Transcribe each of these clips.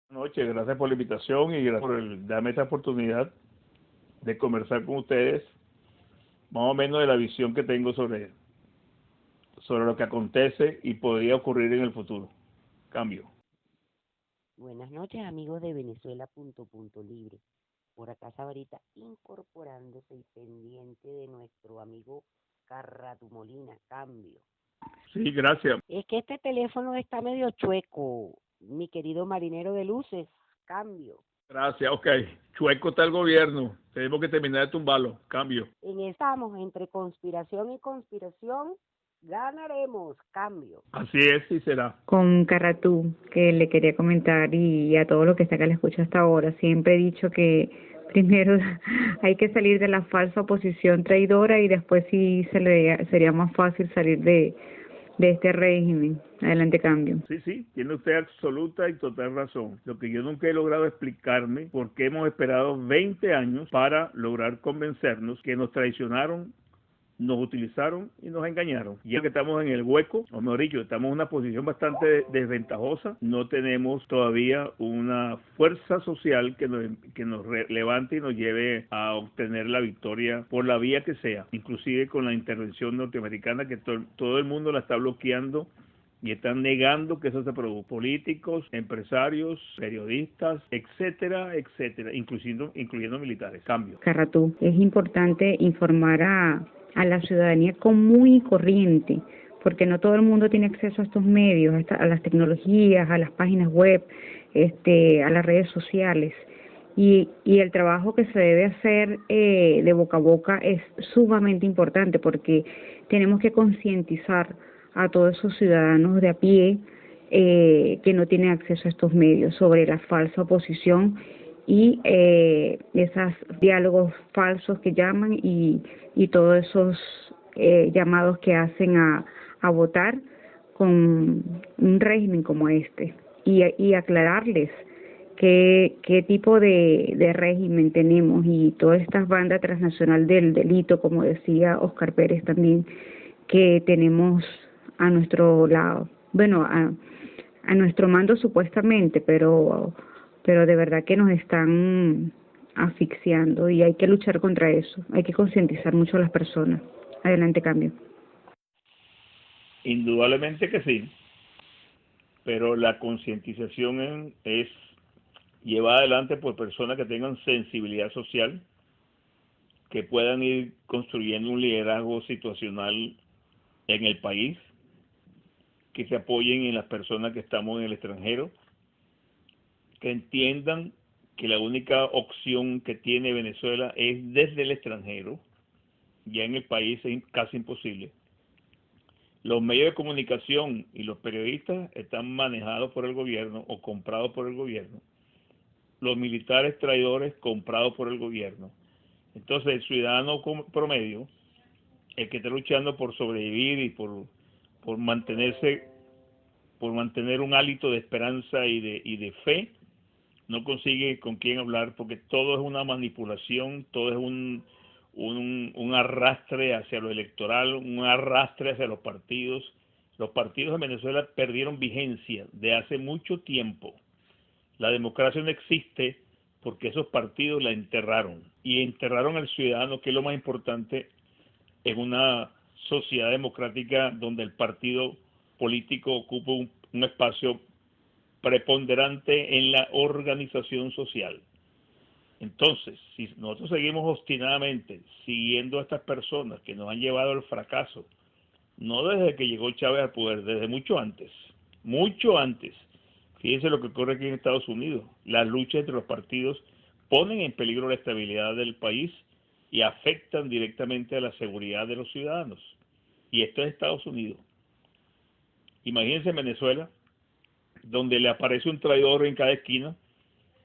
Buenas noches, gracias por la invitación y gracias por darme esta oportunidad de conversar con ustedes más o menos de la visión que tengo sobre lo que acontece y podría ocurrir en el futuro. Cambio. Buenas noches, amigos de Venezuela. Punto libre. Por acá Sabarita incorporándose y pendiente de nuestro amigo Carratu Molina. Cambio. Sí, gracias. Es que este teléfono está medio chueco, mi querido marinero de luces. Cambio. Gracias, ok. Chueco está el gobierno. Tenemos que terminar de tumbarlo. Cambio. Estamos entre conspiración y conspiración. Ganaremos. Cambio. Así es y será. Con Carratú, que le quería comentar y a todo lo que está acá le escucho hasta ahora, siempre he dicho que primero hay que salir de la falsa oposición traidora y después sí sería más fácil salir de este régimen. Adelante, cambio. Sí, tiene usted absoluta y total razón. Lo que yo nunca he logrado explicarme por qué hemos esperado 20 años para lograr convencernos que nos traicionaron, nos utilizaron y nos engañaron. Ya que estamos en el hueco, o mejor dicho, estamos en una posición bastante desventajosa, no tenemos todavía una fuerza social que nos levante y nos lleve a obtener la victoria por la vía que sea, inclusive con la intervención norteamericana que todo el mundo la está bloqueando y están negando que eso se produzca. Políticos, empresarios, periodistas, etcétera, incluyendo militares. Cambio. Carratú, es importante informar a la ciudadanía común y corriente, porque no todo el mundo tiene acceso a estos medios, a las tecnologías, a las páginas web, a las redes sociales. Y el trabajo que se debe hacer de boca a boca es sumamente importante porque tenemos que concientizar a todos esos ciudadanos de a pie que no tienen acceso a estos medios sobre la falsa oposición y esos diálogos falsos que llaman y todos esos llamados que hacen a votar con un régimen como este y aclararles qué tipo de régimen tenemos y toda esta banda transnacional del delito, como decía Oscar Pérez también, que tenemos a nuestro lado, bueno, a nuestro mando supuestamente, pero de verdad que nos están asfixiando y hay que luchar contra eso, hay que concientizar mucho a las personas. Adelante, cambio. Indudablemente que sí, pero la concientización es llevada adelante por personas que tengan sensibilidad social, que puedan ir construyendo un liderazgo situacional en el país, que se apoyen en las personas que estamos en el extranjero, que entiendan que la única opción que tiene Venezuela es desde el extranjero. Ya en el país es casi imposible. Los medios de comunicación y los periodistas están manejados por el gobierno o comprados por el gobierno. Los militares traidores comprados por el gobierno. Entonces el ciudadano promedio, el que está luchando por sobrevivir y por mantenerse, por mantener un hálito de esperanza y de fe, no consigue con quién hablar porque todo es una manipulación, todo es un arrastre hacia lo electoral, un arrastre hacia los partidos. Los partidos en Venezuela perdieron vigencia de hace mucho tiempo. La democracia no existe porque esos partidos la enterraron y enterraron al ciudadano, que es lo más importante en una sociedad democrática donde el partido político ocupa un espacio preponderante en la organización social. Entonces, si nosotros seguimos obstinadamente siguiendo a estas personas que nos han llevado al fracaso, no desde que llegó Chávez al poder, desde mucho antes, fíjense lo que ocurre aquí en Estados Unidos, las luchas entre los partidos ponen en peligro la estabilidad del país y afectan directamente a la seguridad de los ciudadanos. Y esto es Estados Unidos. Imagínense en Venezuela, donde le aparece un traidor en cada esquina,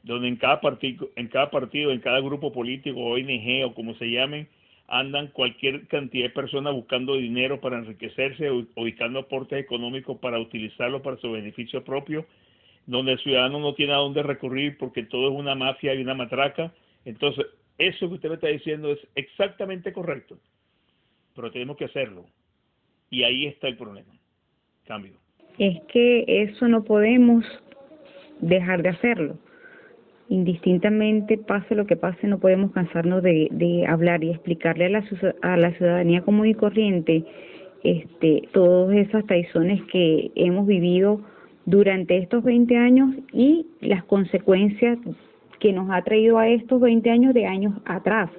donde en cada partido, en cada grupo político, ONG o como se llamen, andan cualquier cantidad de personas buscando dinero para enriquecerse o buscando aportes económicos para utilizarlo para su beneficio propio, donde el ciudadano no tiene a dónde recurrir porque todo es una mafia y una matraca. Entonces, eso que usted me está diciendo es exactamente correcto, pero tenemos que hacerlo. Y ahí está el problema. Cambio. Es que eso no podemos dejar de hacerlo. Indistintamente pase lo que pase, no podemos cansarnos de hablar y explicarle a la ciudadanía común y corriente todas esas traiciones que hemos vivido durante estos 20 años y las consecuencias que nos ha traído a estos 20 años de años atrás,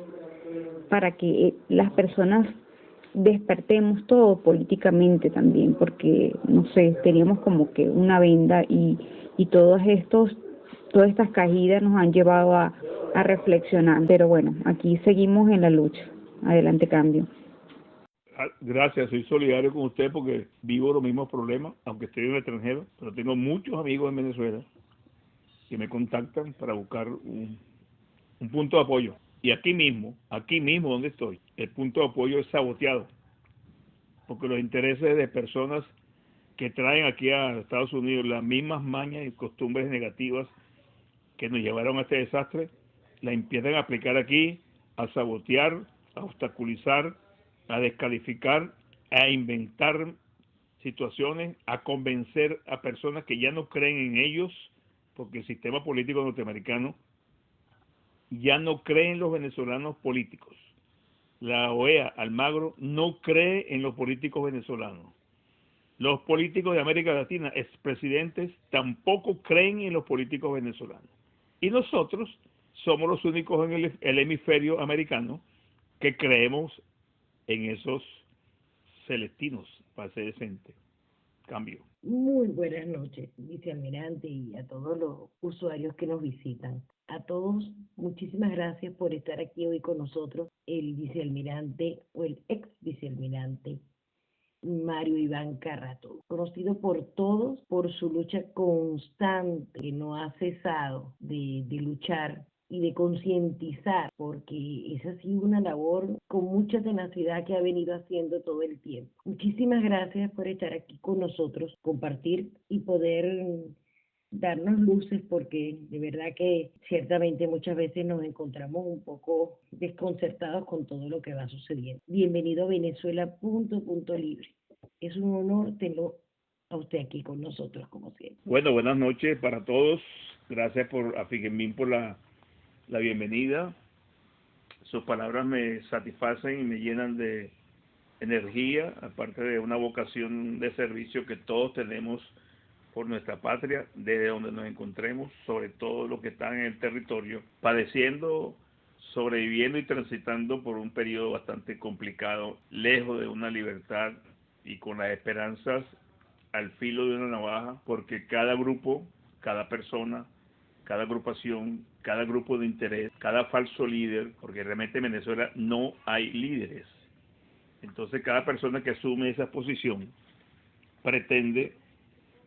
para que las personas despertemos todo políticamente también, porque, no sé, teníamos como que una venda y todas estas caídas nos han llevado a reflexionar. Pero bueno, aquí seguimos en la lucha. Adelante, Cambio. Gracias, soy solidario con usted porque vivo los mismos problemas, aunque estoy en el extranjero, pero tengo muchos amigos en Venezuela que me contactan para buscar un punto de apoyo. Y aquí mismo donde estoy, el punto de apoyo es saboteado, porque los intereses de personas que traen aquí a Estados Unidos las mismas mañas y costumbres negativas que nos llevaron a este desastre, la empiezan a aplicar aquí, a sabotear, a obstaculizar, a descalificar, a inventar situaciones, a convencer a personas que ya no creen en ellos, porque el sistema político norteamericano ya no cree en los venezolanos políticos. La OEA, Almagro, no cree en los políticos venezolanos. Los políticos de América Latina, expresidentes, tampoco creen en los políticos venezolanos. Y nosotros somos los únicos en el hemisferio americano que creemos en esos celestinos, para ser decente. Cambio. Muy buenas noches, vicealmirante, y a todos los usuarios que nos visitan. A todos, muchísimas gracias por estar aquí hoy con nosotros, el vicealmirante o el ex vicealmirante Mario Iván Carrato, conocido por todos por su lucha constante, que no ha cesado de luchar y de concientizar, porque esa ha sido una labor con mucha tenacidad que ha venido haciendo todo el tiempo. Muchísimas gracias por estar aquí con nosotros, compartir y poder darnos luces, porque de verdad que ciertamente muchas veces nos encontramos un poco desconcertados con todo lo que va sucediendo. Bienvenido a Venezuela, punto libre. Es un honor tenerlo a usted aquí con nosotros, como siempre. Bueno, buenas noches para todos. Gracias a Figuemín por la bienvenida. Sus palabras me satisfacen y me llenan de energía, aparte de una vocación de servicio que todos tenemos por nuestra patria, desde donde nos encontremos, sobre todo los que están en el territorio, padeciendo, sobreviviendo y transitando por un periodo bastante complicado, lejos de una libertad y con las esperanzas al filo de una navaja, porque cada grupo, cada persona, cada agrupación, cada grupo de interés, cada falso líder, porque realmente en Venezuela no hay líderes. Entonces cada persona que asume esa posición pretende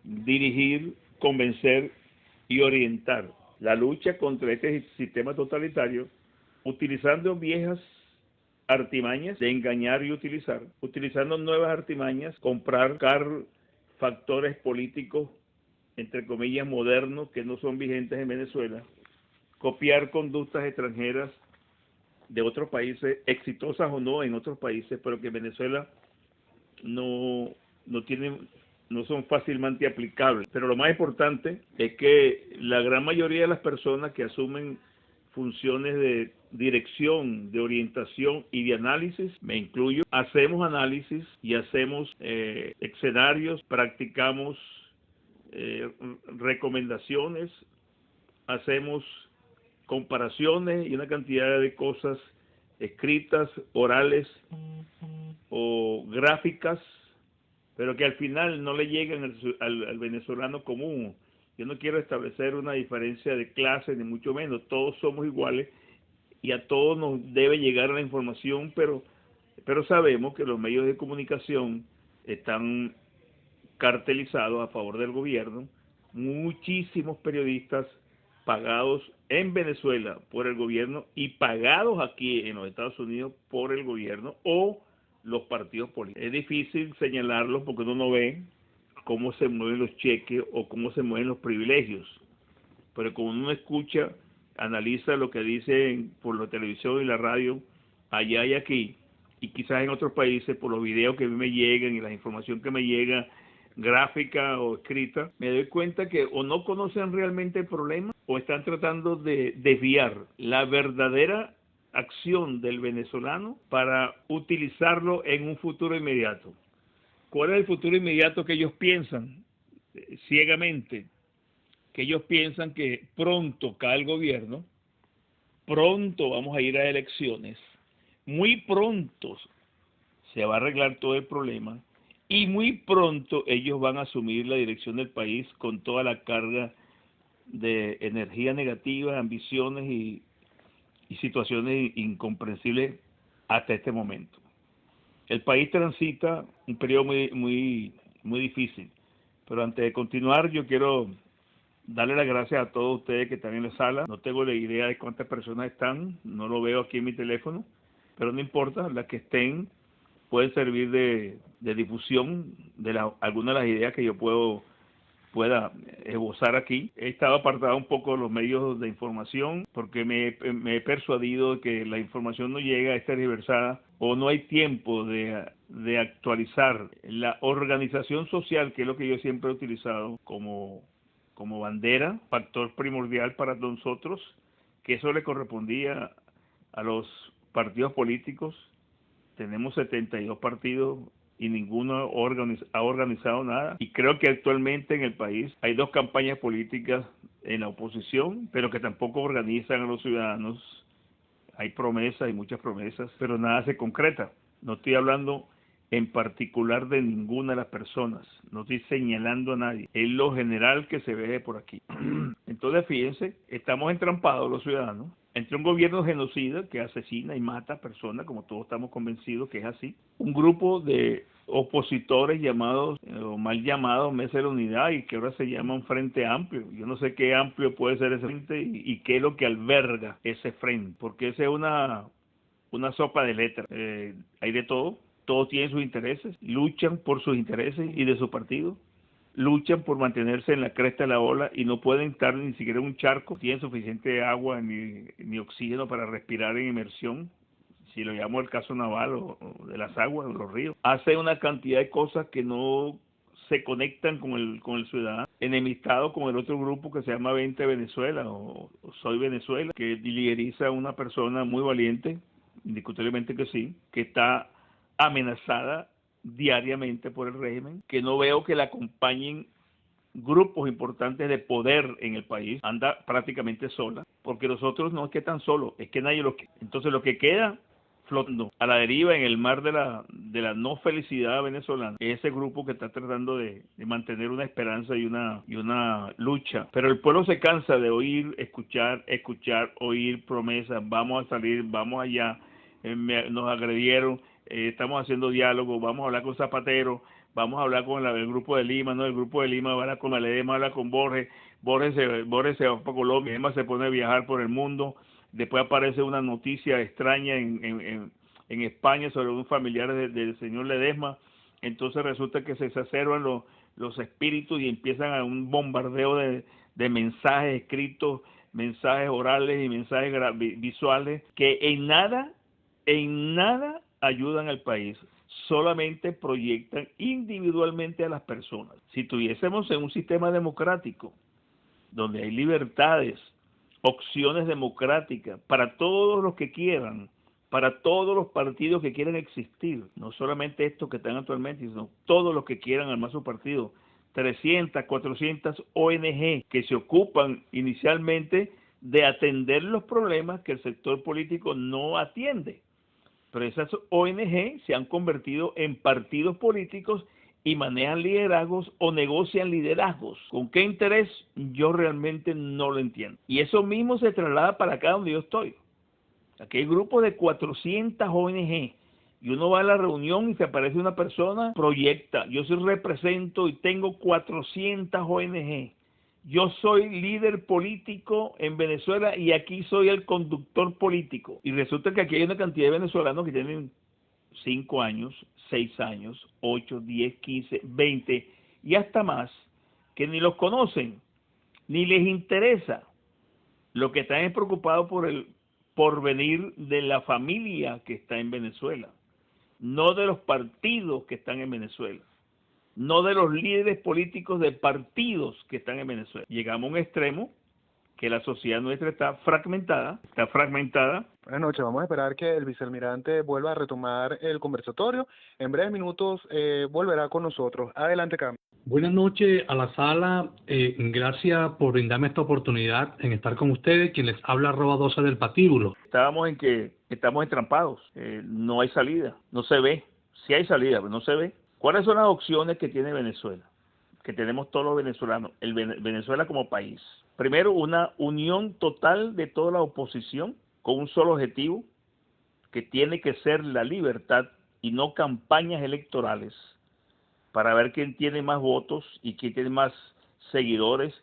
dirigir, convencer y orientar la lucha contra este sistema totalitario utilizando viejas artimañas de engañar y utilizando nuevas artimañas, comprar factores políticos entre comillas modernos que no son vigentes en Venezuela, copiar conductas extranjeras de otros países, exitosas o no en otros países, pero que en Venezuela no son fácilmente aplicables. Pero lo más importante es que la gran mayoría de las personas que asumen funciones de dirección, de orientación y de análisis, me incluyo, hacemos análisis y hacemos escenarios, practicamos recomendaciones, hacemos comparaciones y una cantidad de cosas escritas, orales o gráficas, pero que al final no le llegan al venezolano común. Yo no quiero establecer una diferencia de clase, ni mucho menos. Todos somos iguales y a todos nos debe llegar la información, pero sabemos que los medios de comunicación están cartelizados a favor del gobierno. Muchísimos periodistas pagados en Venezuela por el gobierno y pagados aquí en los Estados Unidos por el gobierno o los partidos políticos. Es difícil señalarlos porque uno no ve cómo se mueven los cheques o cómo se mueven los privilegios, pero como uno escucha, analiza lo que dicen por la televisión y la radio allá y aquí, y quizás en otros países por los videos que a mí me llegan y la información que me llega gráfica o escrita, me doy cuenta que o no conocen realmente el problema o están tratando de desviar la verdadera acción del venezolano para utilizarlo en un futuro inmediato. ¿Cuál es el futuro inmediato que ellos piensan? Ciegamente, que ellos piensan que pronto cae el gobierno, pronto vamos a ir a elecciones, muy pronto se va a arreglar todo el problema y muy pronto ellos van a asumir la dirección del país con toda la carga de energía negativa, ambiciones y situaciones incomprensibles hasta este momento. El país transita un periodo muy difícil, pero antes de continuar yo quiero darle las gracias a todos ustedes que están en la sala. No tengo la idea de cuántas personas están, no lo veo aquí en mi teléfono, pero no importa, las que estén pueden servir de difusión de algunas de las ideas que yo pueda esbozar aquí. He estado apartado un poco de los medios de información porque me he persuadido de que la información no llega, está tergiversada o no hay tiempo de actualizar la organización social, que es lo que yo siempre he utilizado como bandera, factor primordial para nosotros, que eso le correspondía a los partidos políticos. Tenemos 72 partidos y ninguno ha organizado nada. Y creo que actualmente en el país hay 2 campañas políticas en la oposición, pero que tampoco organizan a los ciudadanos. Hay promesas, hay muchas promesas, pero nada se concreta. No estoy hablando en particular de ninguna de las personas, no estoy señalando a nadie, es lo general que se ve por aquí. Entonces fíjense, estamos entrampados los ciudadanos entre un gobierno genocida que asesina y mata a personas, como todos estamos convencidos que es así, un grupo de opositores llamados, o mal llamados Mesa de la Unidad, y que ahora se llama un Frente Amplio. Yo no sé qué amplio puede ser ese frente y qué es lo que alberga ese frente, porque esa es una sopa de letras. Hay de todo. Todos tienen sus intereses, luchan por sus intereses y de su partido, luchan por mantenerse en la cresta de la ola y no pueden estar ni siquiera en un charco, tienen suficiente agua ni oxígeno para respirar en inmersión, si lo llamo el caso naval o de las aguas, de los ríos. Hace una cantidad de cosas que no se conectan con el ciudadano, enemistado con el otro grupo que se llama 20 Venezuela o Soy Venezuela, que lideriza una persona muy valiente, indiscutiblemente que sí, que está amenazada diariamente por el régimen, que no veo que la acompañen grupos importantes de poder en el país, anda prácticamente sola, porque los otros no es que están solos, es que nadie los quiere. Entonces lo que queda flotando a la deriva en el mar de la no felicidad venezolana es ese grupo que está tratando de mantener una esperanza y una lucha. Pero el pueblo se cansa de oír, escuchar, oír promesas, vamos a salir, vamos allá, nos agredieron, estamos haciendo diálogo, vamos a hablar con Zapatero, vamos a hablar con el grupo de Lima, ¿no? El grupo de Lima va a hablar con Ledesma, habla con Borges se va para Colombia, Ledesma se pone a viajar por el mundo, después aparece una noticia extraña en España sobre un familiar del señor Ledesma, entonces resulta que se exacerban los espíritus y empiezan a un bombardeo de mensajes escritos, mensajes orales y mensajes visuales que en nada ayudan al país, solamente proyectan individualmente a las personas. Si tuviésemos en un sistema democrático, donde hay libertades, opciones democráticas para todos los que quieran, para todos los partidos que quieran existir, no solamente estos que están actualmente, sino todos los que quieran armar su partido, 300, 400 ONG que se ocupan inicialmente de atender los problemas que el sector político no atiende. Pero esas ONG se han convertido en partidos políticos y manejan liderazgos o negocian liderazgos. ¿Con qué interés? Yo realmente no lo entiendo. Y eso mismo se traslada para acá donde yo estoy. Aquí hay grupos de 400 ONG y uno va a la reunión y se aparece una persona, proyecta, yo represento y tengo 400 ONG. Yo soy líder político en Venezuela y aquí soy el conductor político. Y resulta que aquí hay una cantidad de venezolanos que tienen 5 años, 6 años, 8, 10, 15, 20 y hasta más, que ni los conocen, ni les interesa. Lo que están es preocupados por el porvenir de la familia que está en Venezuela, no de los partidos que están en Venezuela. no de los líderes políticos de partidos que están en Venezuela. Llegamos a un extremo que la sociedad nuestra está fragmentada. Buenas noches, vamos a esperar que el vicealmirante vuelva a retomar el conversatorio. En breves minutos volverá con nosotros. Adelante, Cam. Buenas noches a la sala, gracias por brindarme esta oportunidad en estar con ustedes, quien les habla @12 del patíbulo. Estábamos en que estamos entrampados, no hay salida, no se ve, sí hay salida, pero no se ve. ¿Cuáles son las opciones que tiene Venezuela? Que tenemos todos los venezolanos, Venezuela como país. Primero, una unión total de toda la oposición con un solo objetivo, que tiene que ser la libertad y no campañas electorales, para ver quién tiene más votos y quién tiene más seguidores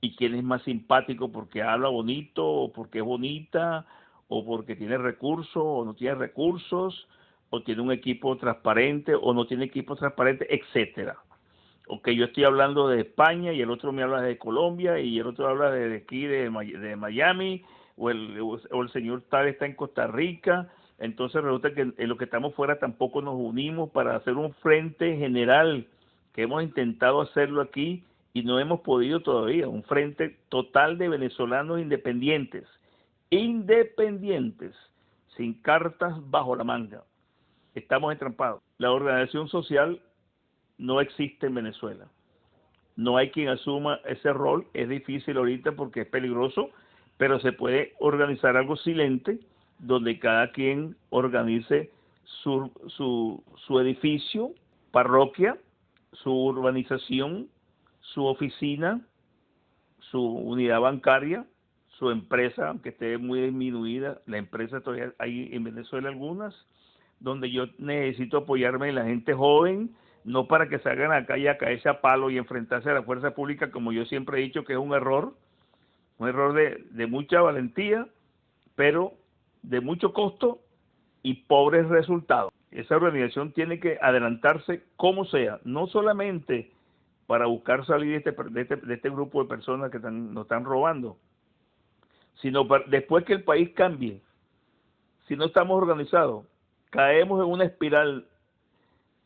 y quién es más simpático porque habla bonito o porque es bonita o porque tiene recursos o no tiene recursos o tiene un equipo transparente o no tiene equipo transparente, etcétera. Ok, yo estoy hablando de España y el otro me habla de Colombia y el otro habla de aquí de Miami o el señor tal está en Costa Rica. Entonces resulta que en lo que estamos fuera tampoco nos unimos para hacer un frente general, que hemos intentado hacerlo aquí y no hemos podido todavía, un frente total de venezolanos independientes, sin cartas bajo la manga. Estamos entrampados. La organización social no existe en Venezuela. No hay quien asuma ese rol, es difícil ahorita porque es peligroso, pero se puede organizar algo silente, donde cada quien organice su edificio, parroquia, su urbanización, su oficina, su unidad bancaria, su empresa, aunque esté muy disminuida, la empresa todavía hay en Venezuela algunas, donde yo necesito apoyarme en la gente joven, no para que salgan acá y a caerse a palo y enfrentarse a la fuerza pública, como yo siempre he dicho que es un error de mucha valentía, pero de mucho costo y pobres resultados. Esa organización tiene que adelantarse como sea, no solamente para buscar salir de este grupo de personas que nos están robando, sino después que el país cambie. Si no estamos organizados, caemos en una espiral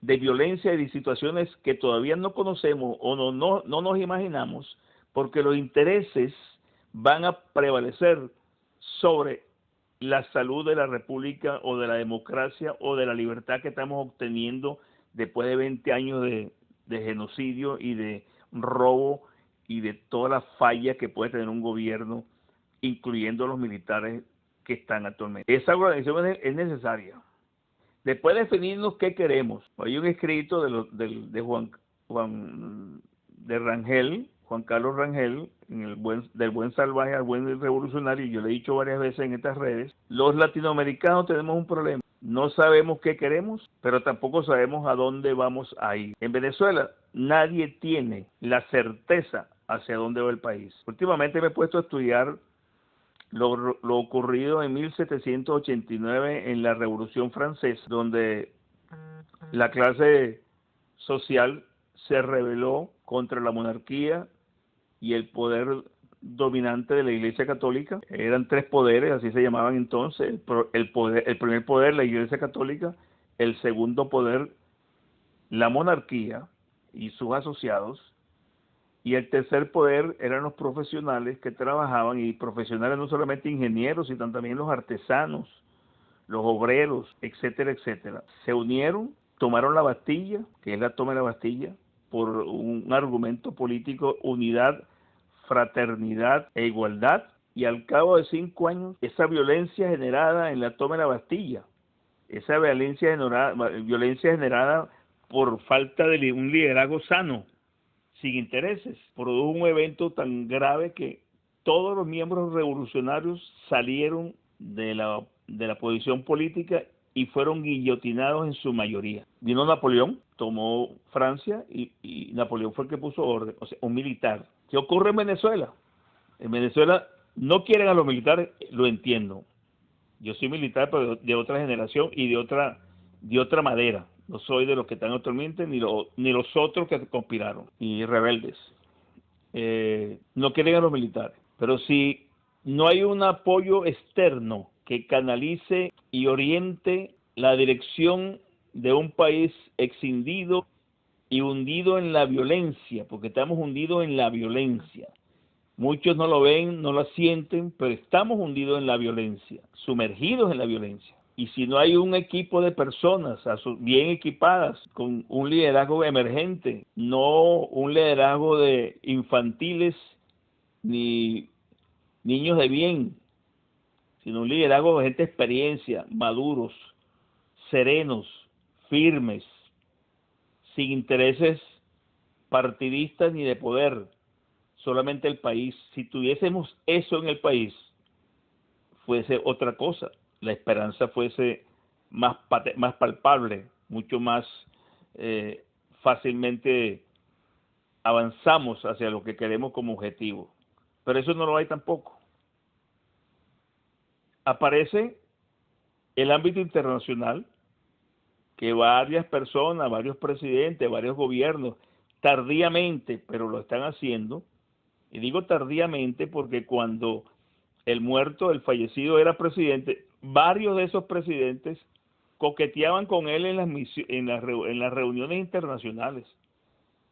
de violencia y de situaciones que todavía no conocemos o no nos imaginamos, porque los intereses van a prevalecer sobre la salud de la república o de la democracia o de la libertad que estamos obteniendo después de 20 años de genocidio y de robo y de toda la falla que puede tener un gobierno, incluyendo los militares que están actualmente. Esa organización es necesaria. Después de definirnos qué queremos, hay un escrito de Juan Carlos Rangel, del buen salvaje al buen revolucionario, y yo le he dicho varias veces en estas redes, los latinoamericanos tenemos un problema. No sabemos qué queremos, pero tampoco sabemos a dónde vamos a ir. En Venezuela nadie tiene la certeza hacia dónde va el país. Últimamente me he puesto a estudiar lo ocurrido en 1789 en la Revolución Francesa, donde la clase social se rebeló contra la monarquía y el poder dominante de la Iglesia Católica. Eran tres poderes, así se llamaban entonces: el primer poder, la Iglesia Católica; el segundo poder, la monarquía y sus asociados; y el tercer poder eran los profesionales que trabajaban, y profesionales no solamente ingenieros, sino también los artesanos, los obreros, etcétera, etcétera. Se unieron, tomaron la Bastilla, que es la toma de la Bastilla, por un argumento político: unidad, fraternidad e igualdad. Y al cabo de 5 años, esa violencia generada en la toma de la Bastilla, esa violencia generada por falta de un liderazgo sano, sin intereses, produjo un evento tan grave que todos los miembros revolucionarios salieron de la posición política y fueron guillotinados en su mayoría. Vino Napoleón, tomó Francia y Napoleón fue el que puso orden, o sea, un militar. ¿Qué ocurre en Venezuela? En Venezuela no quieren a los militares, lo entiendo. Yo soy militar, pero de otra generación y de otra madera. No soy de los que están actualmente, ni los otros que conspiraron, y rebeldes. No quieren a los militares. Pero si no hay un apoyo externo que canalice y oriente la dirección de un país escindido y hundido en la violencia, porque estamos hundidos en la violencia. Muchos no lo ven, no lo sienten, pero estamos hundidos en la violencia, sumergidos en la violencia. Y si no hay un equipo de personas bien equipadas, con un liderazgo emergente, no un liderazgo de infantiles ni niños de bien, sino un liderazgo de gente de experiencia, maduros, serenos, firmes, sin intereses partidistas ni de poder, solamente el país. Si tuviésemos eso en el país, fuese otra cosa. La esperanza fuese más palpable, mucho más fácilmente avanzamos hacia lo que queremos como objetivo. Pero eso no lo hay tampoco. Aparece el ámbito internacional, que varias personas, varios presidentes, varios gobiernos, tardíamente, pero lo están haciendo. Y digo tardíamente porque cuando el muerto, el fallecido era presidente, varios de esos presidentes coqueteaban con él en las reuniones internacionales.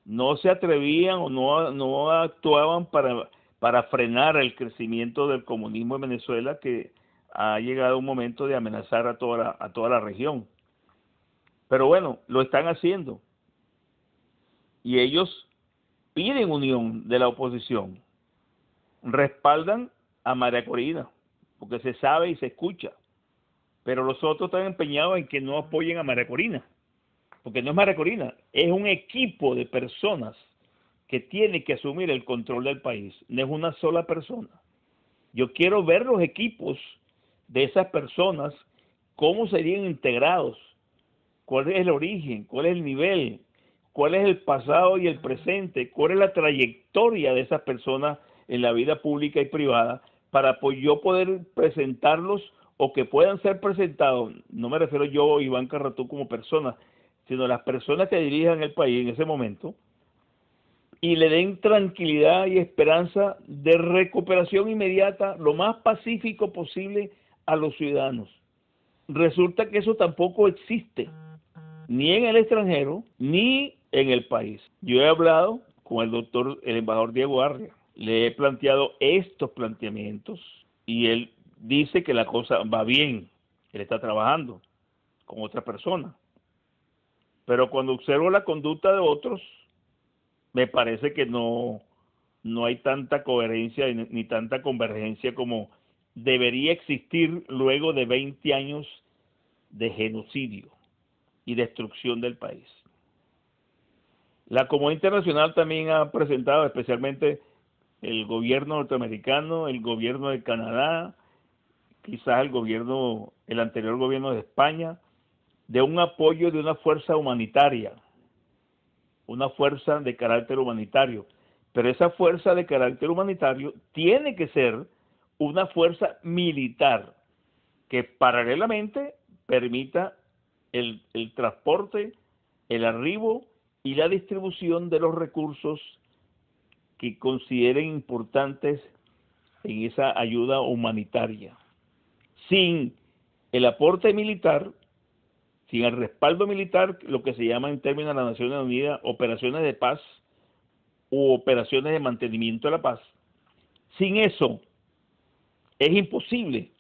No se atrevían o no actuaban para frenar el crecimiento del comunismo en Venezuela, que ha llegado un momento de amenazar a toda la región. Pero bueno, lo están haciendo. Y ellos piden unión de la oposición. Respaldan a María Corina, porque se sabe y se escucha. Pero los otros están empeñados en que no apoyen a María Corina. Porque no es María Corina, es un equipo de personas que tiene que asumir el control del país. No es una sola persona. Yo quiero ver los equipos de esas personas, cómo serían integrados, cuál es el origen, cuál es el nivel, cuál es el pasado y el presente, cuál es la trayectoria de esas personas en la vida pública y privada, para yo poder presentarlos o que puedan ser presentados. No me refiero yo, Iván Carratú, como persona, sino las personas que dirijan el país en ese momento, y le den tranquilidad y esperanza de recuperación inmediata, lo más pacífico posible a los ciudadanos. Resulta que eso tampoco existe, ni en el extranjero, ni en el país. Yo he hablado con el embajador Diego Arria, le he planteado estos planteamientos y él dice que la cosa va bien, él está trabajando con otra persona. Pero cuando observo la conducta de otros, me parece que no hay tanta coherencia ni tanta convergencia como debería existir luego de 20 años de genocidio y destrucción del país. La comunidad internacional también ha presentado, especialmente el gobierno norteamericano, el gobierno de Canadá, quizás el anterior gobierno de España, de un apoyo de una fuerza humanitaria, una fuerza de carácter humanitario. Pero esa fuerza de carácter humanitario tiene que ser una fuerza militar que paralelamente permita el transporte, el arribo y la distribución de los recursos que consideren importantes en esa ayuda humanitaria. Sin el aporte militar, sin el respaldo militar, lo que se llama en términos de las Naciones Unidas operaciones de paz u operaciones de mantenimiento de la paz, sin eso es imposible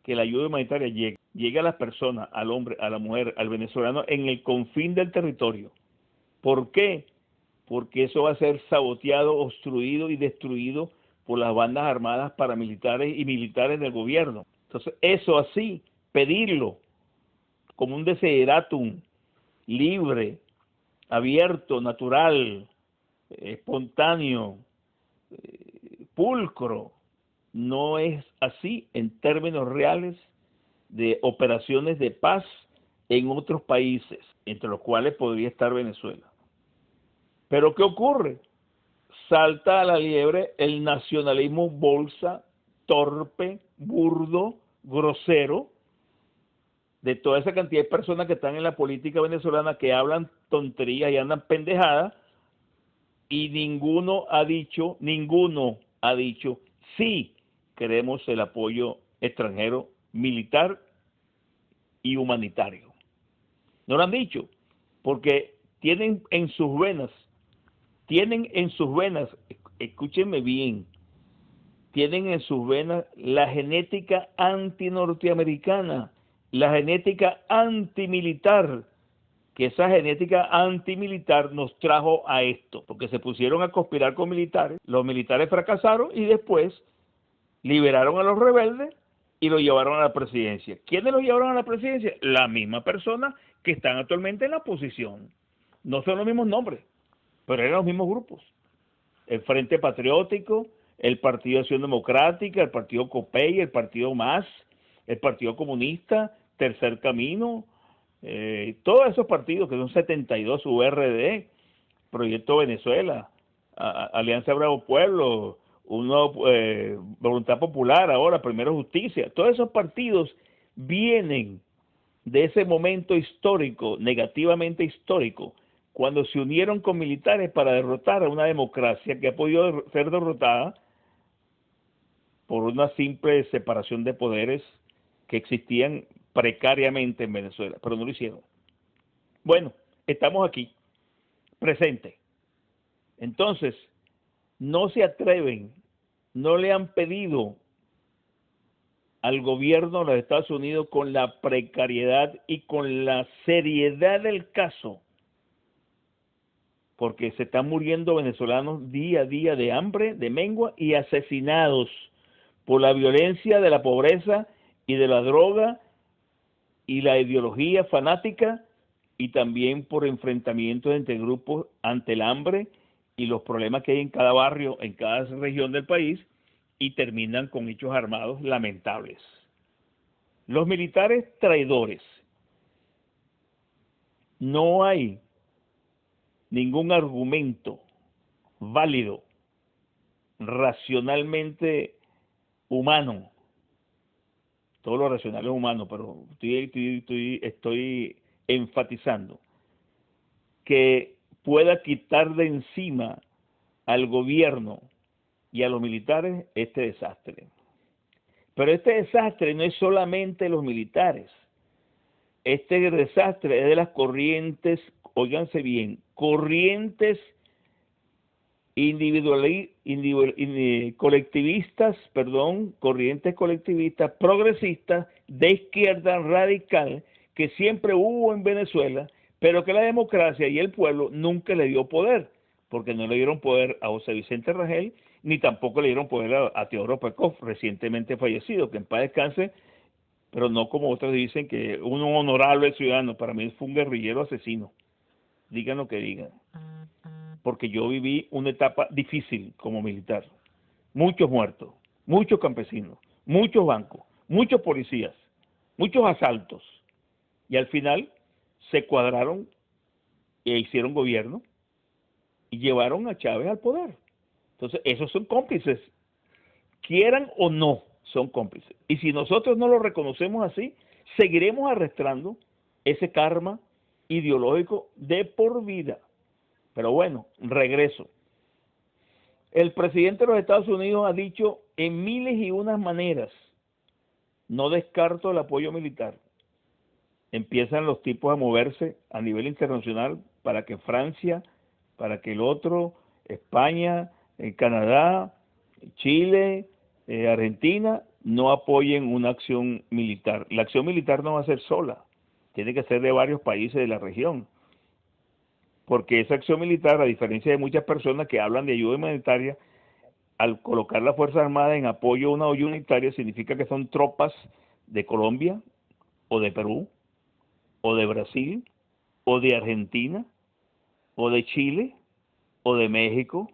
que la ayuda humanitaria llegue a las personas, al hombre, a la mujer, al venezolano en el confín del territorio. ¿Por qué? Porque eso va a ser saboteado, obstruido y destruido por las bandas armadas paramilitares y militares del gobierno. Entonces, eso así, pedirlo como un desideratum libre, abierto, natural, espontáneo, pulcro, no es así en términos reales de operaciones de paz en otros países, entre los cuales podría estar Venezuela. Pero ¿qué ocurre? Salta a la liebre el nacionalismo bolsa, torpe, burdo, grosero, de toda esa cantidad de personas que están en la política venezolana, que hablan tonterías y andan pendejadas, y ninguno ha dicho, sí, queremos el apoyo extranjero, militar y humanitario. No lo han dicho, porque tienen en sus venas, escúchenme bien, tienen en sus venas la genética antinorteamericana, la genética antimilitar, que esa genética antimilitar nos trajo a esto, porque se pusieron a conspirar con militares, los militares fracasaron y después liberaron a los rebeldes y lo llevaron a la presidencia. ¿Quiénes lo llevaron a la presidencia? La misma persona que están actualmente en la posición. No son los mismos nombres, pero eran los mismos grupos. El Frente Patriótico, el Partido de Acción Democrática, el Partido COPEI, el Partido MAS, el Partido Comunista, Tercer Camino, todos esos partidos que son 72, URD, Proyecto Venezuela, Alianza Bravo Pueblo, Voluntad Popular, ahora Primero Justicia, todos esos partidos vienen de ese momento histórico, negativamente histórico, cuando se unieron con militares para derrotar a una democracia que ha podido ser derrotada por una simple separación de poderes que existían precariamente en Venezuela, pero no lo hicieron. Bueno, estamos aquí, presente. Entonces, no se atreven, no le han pedido al gobierno de los Estados Unidos con la precariedad y con la seriedad del caso, porque se están muriendo venezolanos día a día de hambre, de mengua y asesinados por la violencia de la pobreza y de la droga y la ideología fanática, y también por enfrentamientos entre grupos ante el hambre y los problemas que hay en cada barrio, en cada región del país, y terminan con hechos armados lamentables. Los militares traidores. No hay ningún argumento válido, racionalmente humano. Todo lo racional es humano, pero estoy enfatizando que pueda quitar de encima al gobierno y a los militares este desastre. Pero este desastre no es solamente los militares. Este desastre es de las corrientes, óiganse bien, corrientes corrientes colectivistas, progresistas, de izquierda radical, que siempre hubo en Venezuela, pero que la democracia y el pueblo nunca le dio poder, porque no le dieron poder a José Vicente Rangel, ni tampoco le dieron poder a Teodoro Pekov, recientemente fallecido, que en paz descanse, pero no como otros dicen que un honorable ciudadano. Para mí fue un guerrillero asesino, digan lo que digan, porque yo viví una etapa difícil como militar, muchos muertos, muchos campesinos, muchos bancos, muchos policías, muchos asaltos, y al final se cuadraron e hicieron gobierno y llevaron a Chávez al poder. Entonces esos son cómplices, quieran o no, son cómplices, y si nosotros no lo reconocemos así, seguiremos arrastrando ese karma ideológico de por vida. Pero bueno, regreso. El presidente de los Estados Unidos ha dicho en miles y unas maneras: no descarto el apoyo militar. Empiezan los tipos a moverse a nivel internacional para que Francia, para que el otro, España, Canadá, Chile, Argentina, no apoyen una acción militar. La acción militar no va a ser sola, tiene que ser de varios países de la región, porque esa acción militar, a diferencia de muchas personas que hablan de ayuda humanitaria, al colocar las Fuerzas Armadas en apoyo a una ayuda humanitaria, significa que son tropas de Colombia, o de Perú, o de Brasil, o de Argentina, o de Chile, o de México,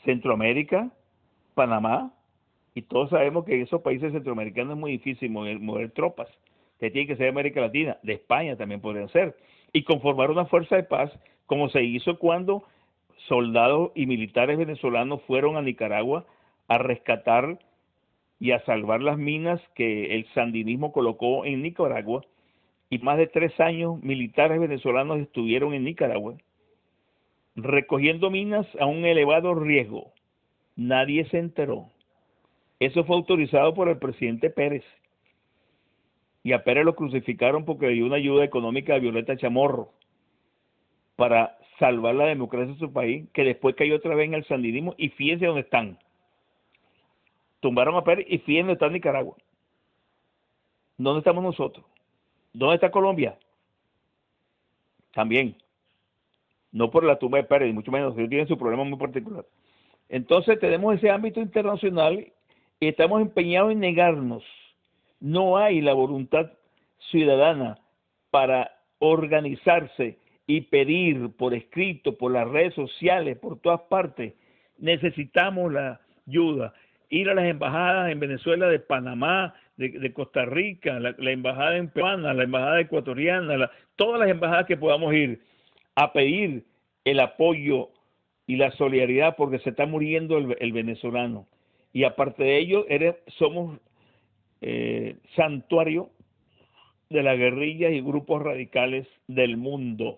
Centroamérica, Panamá, y todos sabemos que en esos países centroamericanos es muy difícil mover tropas, que tiene que ser de América Latina, de España también podrían ser, y conformar una fuerza de paz, como se hizo cuando soldados y militares venezolanos fueron a Nicaragua a rescatar y a salvar las minas que el sandinismo colocó en Nicaragua, y más de 3 años militares venezolanos estuvieron en Nicaragua recogiendo minas a un elevado riesgo. Nadie se enteró. Eso fue autorizado por el presidente Pérez, y a Pérez lo crucificaron porque dio una ayuda económica a Violeta Chamorro, para salvar la democracia de su país, que después cayó otra vez en el sandinismo, y fíjense dónde están. Tumbaron a Pérez y fíjense dónde está Nicaragua. ¿Dónde estamos nosotros? ¿Dónde está Colombia? También. No por la tumba de Pérez, mucho menos, ellos tienen su problema muy particular. Entonces tenemos ese ámbito internacional y estamos empeñados en negarnos. No hay la voluntad ciudadana para organizarse y pedir por escrito, por las redes sociales, por todas partes. Necesitamos la ayuda. Ir a las embajadas en Venezuela, de Panamá, de Costa Rica, la embajada en peruana, la embajada ecuatoriana, todas las embajadas que podamos ir a pedir el apoyo y la solidaridad, porque se está muriendo el venezolano. Y aparte de ello, somos santuario de las guerrillas y grupos radicales del mundo.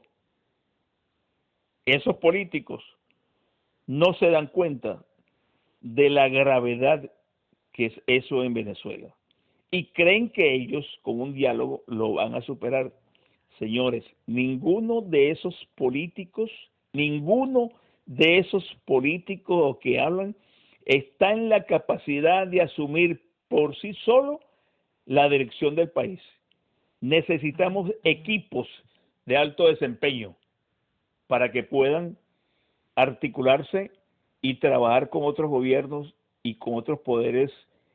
Esos políticos no se dan cuenta de la gravedad que es eso en Venezuela y creen que ellos con un diálogo lo van a superar. Señores, ninguno de esos políticos que hablan está en la capacidad de asumir por sí solo la dirección del país. Necesitamos equipos de alto desempeño para que puedan articularse y trabajar con otros gobiernos y con otros poderes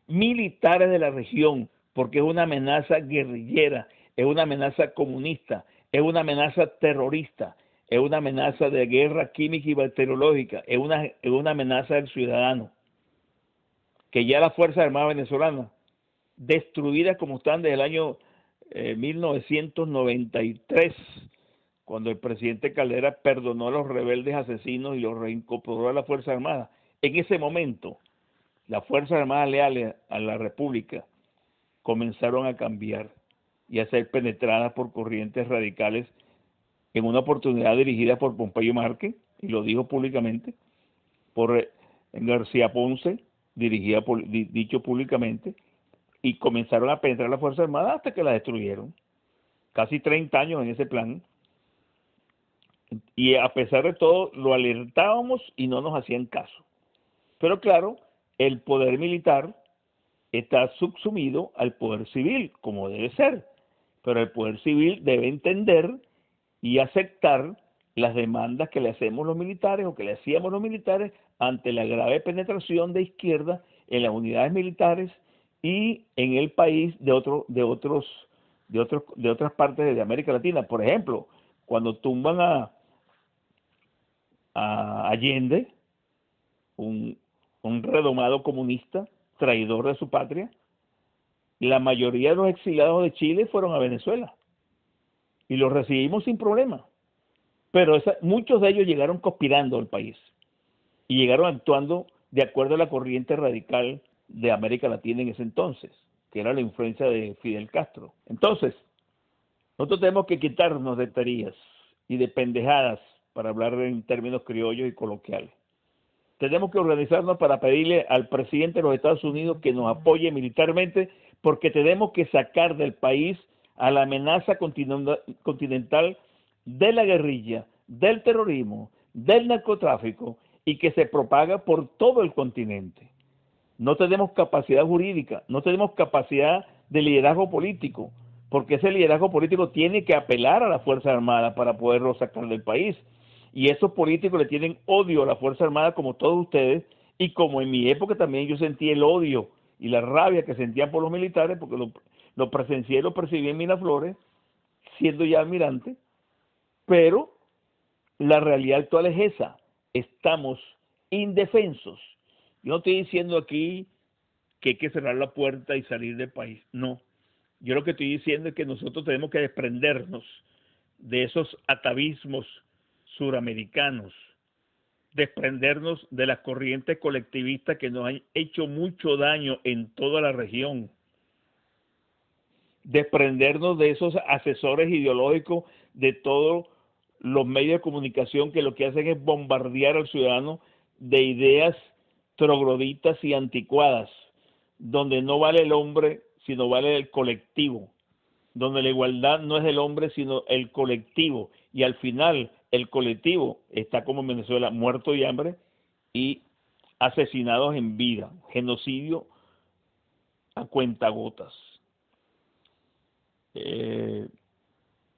militares de la región, porque es una amenaza guerrillera, es una amenaza comunista, es una amenaza terrorista, es una amenaza de guerra química y bacteriológica, es una amenaza del ciudadano. Que ya las Fuerzas Armadas venezolanas, destruidas como están desde el año 1993, cuando el presidente Caldera perdonó a los rebeldes asesinos y los reincorporó a las Fuerzas Armadas. En ese momento, las Fuerzas Armadas leales a la República comenzaron a cambiar y a ser penetradas por corrientes radicales en una oportunidad dirigida por Pompeyo Márquez, y lo dijo públicamente, por García Ponce, dicho públicamente, y comenzaron a penetrar las Fuerzas Armadas hasta que las destruyeron. Casi 30 años en ese plan. Y a pesar de todo, lo alertábamos y no nos hacían caso. Pero claro, el poder militar está subsumido al poder civil, como debe ser. Pero el poder civil debe entender y aceptar las demandas que le hacemos los militares o que le hacíamos los militares ante la grave penetración de izquierda en las unidades militares y en el país de otras partes de América Latina. Por ejemplo, cuando tumban a Allende, un redomado comunista, traidor de su patria, la mayoría de los exiliados de Chile fueron a Venezuela y los recibimos sin problema. Pero muchos de ellos llegaron conspirando al país y llegaron actuando de acuerdo a la corriente radical de América Latina en ese entonces, que era la influencia de Fidel Castro. Entonces, nosotros tenemos que quitarnos de tareas y de pendejadas, para hablar en términos criollos y coloquiales. Tenemos que organizarnos para pedirle al presidente de los Estados Unidos que nos apoye militarmente, porque tenemos que sacar del país a la amenaza continental de la guerrilla, del terrorismo, del narcotráfico, y que se propaga por todo el continente. No tenemos capacidad jurídica, no tenemos capacidad de liderazgo político, porque ese liderazgo político tiene que apelar a las Fuerzas Armadas para poderlo sacar del país. Y esos políticos le tienen odio a la Fuerza Armada, como todos ustedes, y como en mi época también yo sentí el odio y la rabia que sentían por los militares, porque lo presencié y lo percibí en Miraflores, siendo ya almirante, pero la realidad actual es esa: estamos indefensos. Yo no estoy diciendo aquí que hay que cerrar la puerta y salir del país, no. Yo lo que estoy diciendo es que nosotros tenemos que desprendernos de esos atavismos suramericanos, desprendernos de las corrientes colectivistas que nos han hecho mucho daño en toda la región, desprendernos de esos asesores ideológicos de todos los medios de comunicación que lo que hacen es bombardear al ciudadano de ideas trogloditas y anticuadas, donde no vale el hombre, sino vale el colectivo, donde la igualdad no es el hombre, sino el colectivo, y al final el colectivo está como en Venezuela, muerto de hambre y asesinados en vida, genocidio a cuentagotas.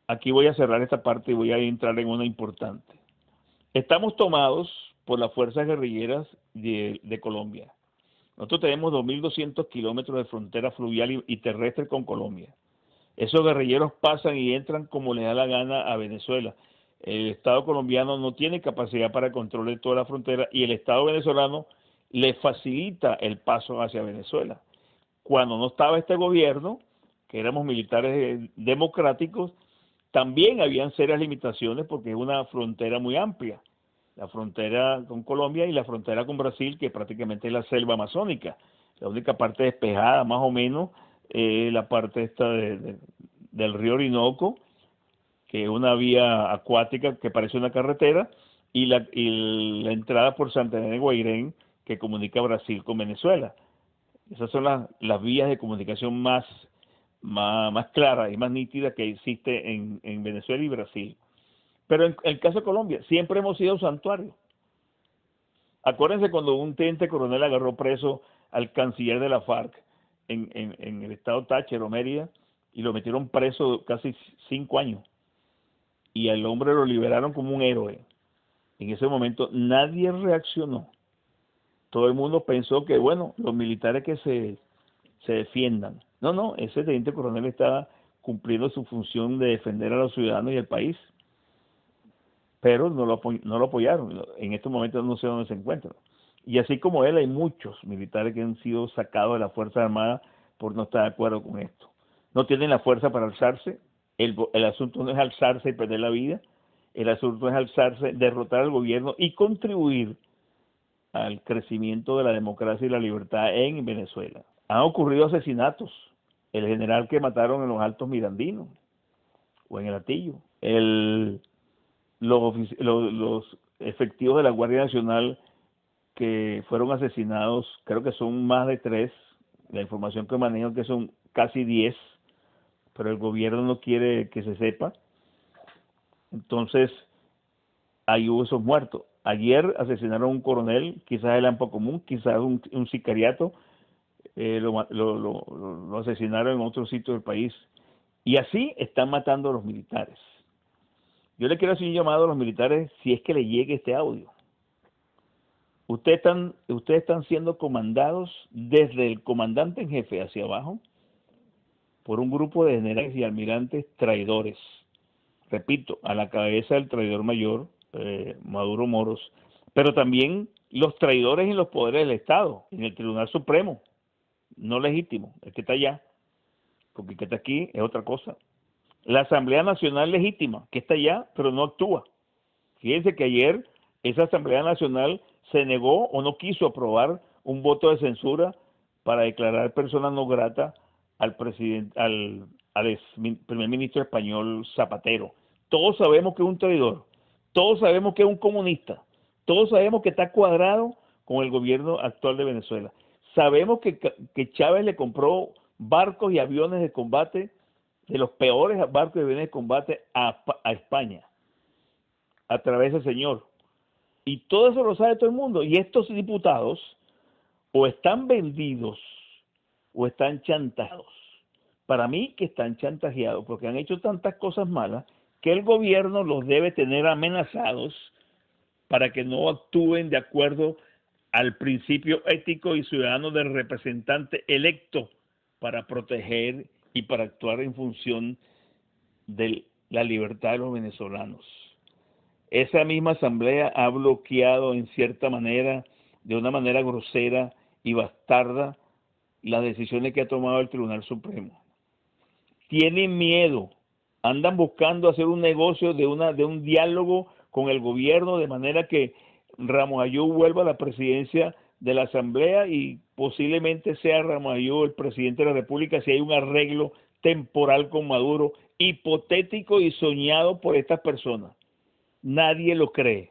Aquí voy a cerrar esta parte y voy a entrar en una importante. Estamos tomados por las fuerzas guerrilleras de Colombia. Nosotros tenemos 2.200 kilómetros de frontera fluvial y terrestre con Colombia. Esos guerrilleros pasan y entran como les da la gana a Venezuela. El Estado colombiano no tiene capacidad para controlar toda la frontera y el Estado venezolano le facilita el paso hacia Venezuela. Cuando no estaba este gobierno, que éramos militares democráticos, también habían serias limitaciones porque es una frontera muy amplia. La frontera con Colombia y la frontera con Brasil, que prácticamente es la selva amazónica. La única parte despejada, más o menos, la parte esta del río Orinoco, que es una vía acuática que parece una carretera, y la entrada por Santa Elena de Guairén, que comunica Brasil con Venezuela. Esas son las vías de comunicación más claras y más nítidas que existe en Venezuela y Brasil. Pero en el caso de Colombia, siempre hemos sido santuario. Acuérdense cuando un teniente coronel agarró preso al canciller de la FARC en el estado Táchira o Mérida y lo metieron preso casi 5 años. Y al hombre lo liberaron como un héroe. En ese momento nadie reaccionó. Todo el mundo pensó que, bueno, los militares que se defiendan. No, ese teniente coronel estaba cumpliendo su función de defender a los ciudadanos y al país. Pero no lo apoyaron. En estos momentos no sé dónde se encuentran. Y así como él, hay muchos militares que han sido sacados de las Fuerzas Armadas por no estar de acuerdo con esto. No tienen la fuerza para alzarse. El asunto no es alzarse y perder la vida. El asunto es alzarse, derrotar al gobierno y contribuir al crecimiento de la democracia y la libertad en Venezuela. Han ocurrido asesinatos. El general que mataron en los Altos Mirandinos o en el Hatillo. Los efectivos de la Guardia Nacional que fueron asesinados, creo que son más de 3, la información que manejan que son casi 10, pero el gobierno no quiere que se sepa. Entonces, ahí hubo esos muertos. Ayer asesinaron a un coronel, quizás el AMPA común, quizás un sicariato, lo asesinaron en otro sitio del país. Y así están matando a los militares. Yo le quiero hacer un llamado a los militares si es que le llegue este audio. Ustedes están siendo comandados desde el comandante en jefe hacia abajo por un grupo de generales y almirantes traidores. Repito, a la cabeza del traidor mayor, Maduro Moros, pero también los traidores en los poderes del Estado, en el Tribunal Supremo, no legítimo, el que está allá, porque el que está aquí es otra cosa. La Asamblea Nacional legítima, que está allá, pero no actúa. Fíjense que ayer esa Asamblea Nacional se negó o no quiso aprobar un voto de censura para declarar persona no grata al primer ministro español Zapatero. Todos sabemos que es un traidor, todos sabemos que es un comunista, todos sabemos que está cuadrado con el gobierno actual de Venezuela. Sabemos que Chávez le compró barcos y aviones de combate, de los peores barcos y aviones de combate a España, a través del señor. Y todo eso lo sabe todo el mundo. Y estos diputados o están vendidos o están chantajeados. Para mí que están chantajeados porque han hecho tantas cosas malas que el gobierno los debe tener amenazados para que no actúen de acuerdo al principio ético y ciudadano del representante electo para proteger y para actuar en función de la libertad de los venezolanos. Esa misma asamblea ha bloqueado en cierta manera, de una manera grosera y bastarda, las decisiones que ha tomado el Tribunal Supremo. Tienen miedo, andan buscando hacer un negocio de un diálogo con el gobierno, de manera que Ramos Ayú vuelva a la presidencia de la asamblea y posiblemente sea Ramos Ayú el presidente de la República si hay un arreglo temporal con Maduro, hipotético y soñado por estas personas. Nadie lo cree.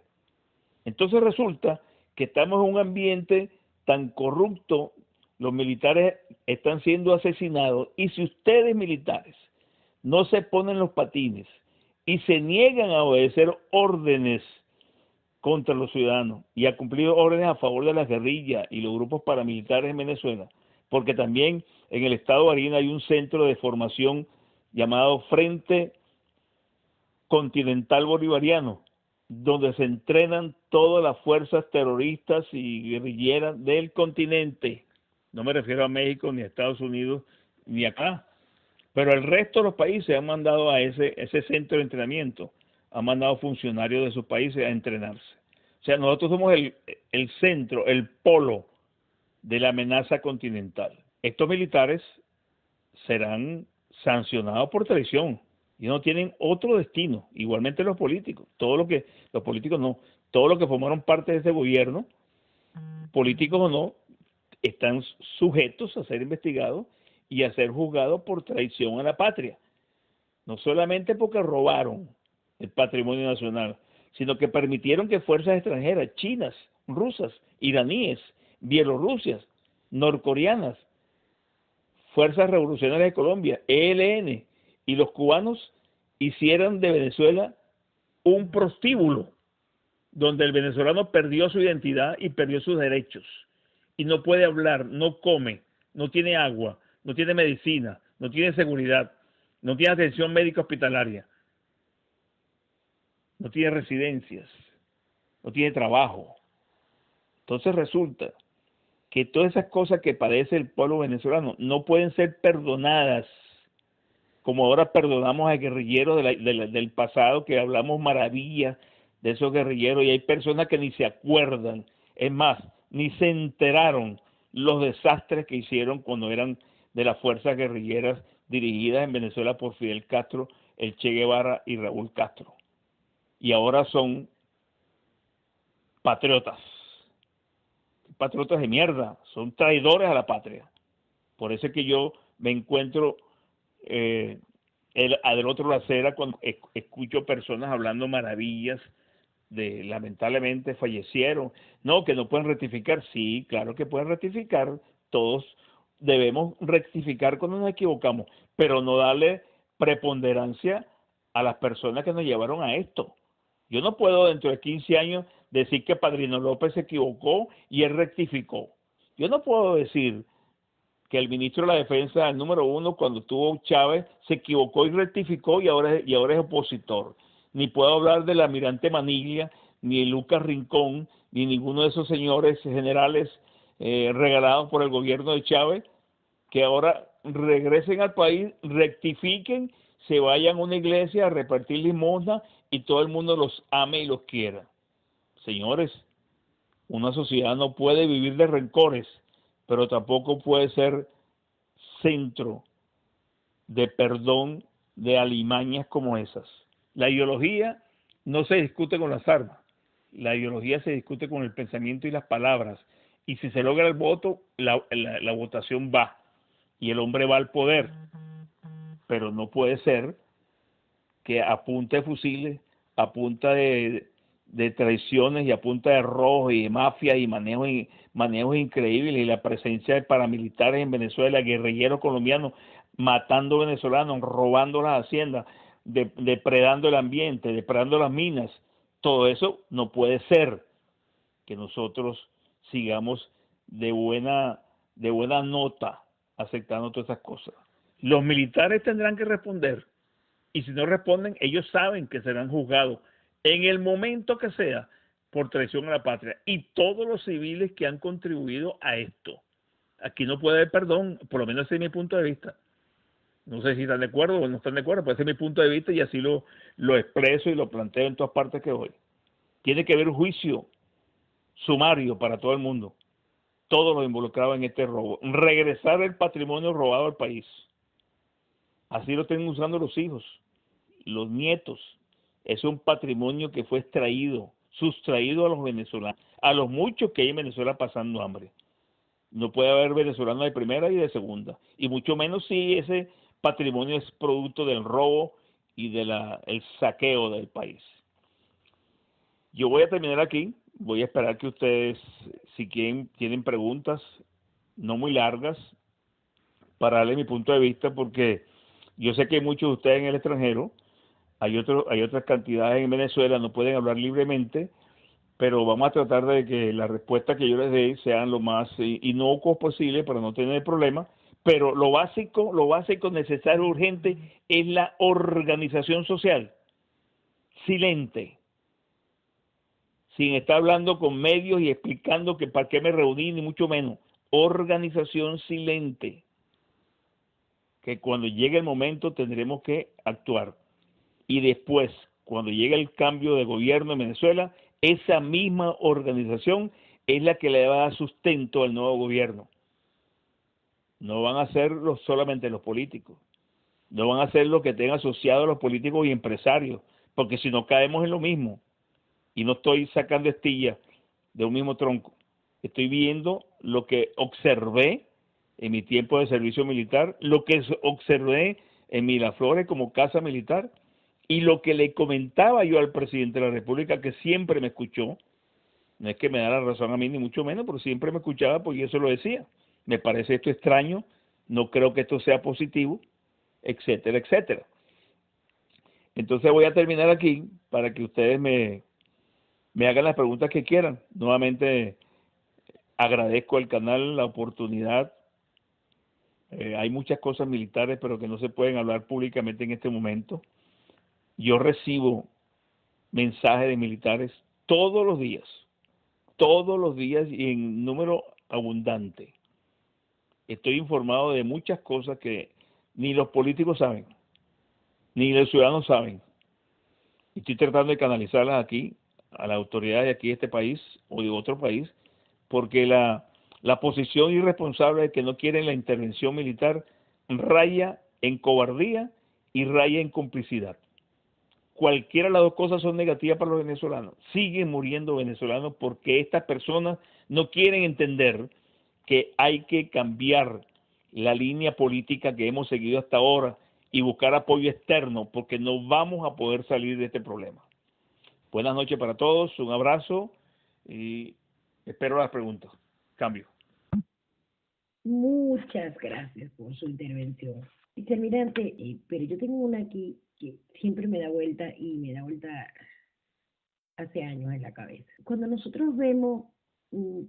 Entonces resulta que estamos en un ambiente tan corrupto, los militares están siendo asesinados, y si ustedes militares no se ponen los patines y se niegan a obedecer órdenes contra los ciudadanos y a cumplir órdenes a favor de las guerrillas y los grupos paramilitares en Venezuela, porque también en el estado de Barinas hay un centro de formación llamado Frente Continental Bolivariano, donde se entrenan todas las fuerzas terroristas y guerrilleras del continente. No me refiero a México, ni a Estados Unidos, ni acá. Pero el resto de los países han mandado a ese centro de entrenamiento, han mandado funcionarios de sus países a entrenarse. O sea, nosotros somos el centro, el polo de la amenaza continental. Estos militares serán sancionados por traición y no tienen otro destino. Igualmente los políticos, los políticos no, todos los que formaron parte de ese gobierno, políticos o no, están sujetos a ser investigados y a ser juzgados por traición a la patria. No solamente porque robaron el patrimonio nacional, sino que permitieron que fuerzas extranjeras, chinas, rusas, iraníes, bielorrusias, norcoreanas, Fuerzas Revolucionarias de Colombia, ELN, y los cubanos hicieran de Venezuela un prostíbulo, donde el venezolano perdió su identidad y perdió sus derechos. Y no puede hablar, no come, no tiene agua, no tiene medicina, no tiene seguridad, no tiene atención médica hospitalaria, no tiene residencias, no tiene trabajo. Entonces resulta que todas esas cosas que padece el pueblo venezolano no pueden ser perdonadas, como ahora perdonamos a guerrilleros del pasado, que hablamos maravillas de esos guerrilleros, y hay personas que ni se acuerdan, es más, ni se enteraron los desastres que hicieron cuando eran de las fuerzas guerrilleras dirigidas en Venezuela por Fidel Castro, el Che Guevara y Raúl Castro. Y ahora son patriotas de mierda, son traidores a la patria. Por eso es que yo me encuentro del otro lado de la acera cuando escucho personas hablando maravillas de lamentablemente fallecieron, no, que no pueden rectificar. Sí, claro que pueden rectificar, todos debemos rectificar cuando nos equivocamos, pero no darle preponderancia a las personas que nos llevaron a esto. Yo no puedo dentro de 15 años decir que Padrino López se equivocó y él rectificó. Yo no puedo decir que el ministro de la Defensa, el número 1, cuando tuvo Chávez, se equivocó y rectificó y ahora es opositor. Ni puedo hablar del almirante Maniglia, ni de Lucas Rincón, ni ninguno de esos señores generales regalados por el gobierno de Chávez, que ahora regresen al país, rectifiquen, se vayan a una iglesia a repartir limosna y todo el mundo los ame y los quiera. Señores, una sociedad no puede vivir de rencores, pero tampoco puede ser centro de perdón de alimañas como esas. La ideología no se discute con las armas, la ideología se discute con el pensamiento y las palabras, y si se logra el voto, la votación va, y el hombre va al poder, pero no puede ser que a punta de fusiles, a punta de traiciones y a punta de robo y de mafia y manejos increíbles, y la presencia de paramilitares en Venezuela, guerrilleros colombianos matando venezolanos, robando las haciendas, depredando el ambiente, depredando las minas. Todo eso no puede ser que nosotros sigamos de buena nota aceptando todas esas cosas. Los militares tendrán que responder, y si no responden, ellos saben que serán juzgados en el momento que sea por traición a la patria, y todos los civiles que han contribuido a esto. Aquí no puede haber perdón, por lo menos ese es mi punto de vista. No sé si están de acuerdo o no están de acuerdo, pero ese es mi punto de vista y así lo expreso y lo planteo en todas partes que voy. Tiene que haber un juicio sumario para todo el mundo, todos los involucrados en este robo, regresar el patrimonio robado al país. Así lo están usando los hijos, los nietos. Es un patrimonio que fue sustraído a los venezolanos, a los muchos que hay en Venezuela pasando hambre. No puede haber venezolanos de primera y de segunda, y mucho menos si ese patrimonio es producto del robo y del saqueo del país. Yo voy a terminar aquí, voy a esperar que ustedes, si tienen preguntas, no muy largas, para darle mi punto de vista, porque yo sé que hay muchos de ustedes en el extranjero hay otras cantidades en Venezuela, no pueden hablar libremente, pero vamos a tratar de que la respuesta que yo les dé sean lo más inocuos posible para no tener problemas, pero lo básico, necesario, urgente, es la organización social, silente, sin estar hablando con medios y explicando que para qué me reuní, ni mucho menos. Organización silente, que cuando llegue el momento tendremos que actuar. Y después, cuando llegue el cambio de gobierno en Venezuela, esa misma organización es la que le va a dar sustento al nuevo gobierno. No van a ser solamente los políticos, no van a ser los que tengan asociados a los políticos y empresarios, porque si no caemos en lo mismo. Y no estoy sacando estillas de un mismo tronco. Estoy viendo lo que observé en mi tiempo de servicio militar, lo que observé en Miraflores como casa militar y lo que le comentaba yo al presidente de la República, que siempre me escuchó. No es que me da la razón a mí ni mucho menos, pero siempre me escuchaba porque yo se lo decía. Me parece esto extraño, no creo que esto sea positivo, etcétera, etcétera. Entonces voy a terminar aquí para que ustedes me hagan las preguntas que quieran. Nuevamente agradezco al canal la oportunidad. Hay muchas cosas militares, pero que no se pueden hablar públicamente en este momento. Yo recibo mensajes de militares todos los días y en número abundante. Estoy informado de muchas cosas que ni los políticos saben, ni los ciudadanos saben. Estoy tratando de canalizarlas aquí, a las autoridades de aquí de este país o de otro país, porque la posición irresponsable de que no quieren la intervención militar raya en cobardía y raya en complicidad. Cualquiera de las dos cosas son negativas para los venezolanos. Siguen muriendo venezolanos porque estas personas no quieren entender que hay que cambiar la línea política que hemos seguido hasta ahora y buscar apoyo externo, porque no vamos a poder salir de este problema. Buenas noches para todos, un abrazo y espero las preguntas. Cambio. Muchas gracias por su intervención. Vicealmirante, pero yo tengo una aquí que siempre me da vuelta y me da vuelta hace años en la cabeza. Cuando nosotros vemos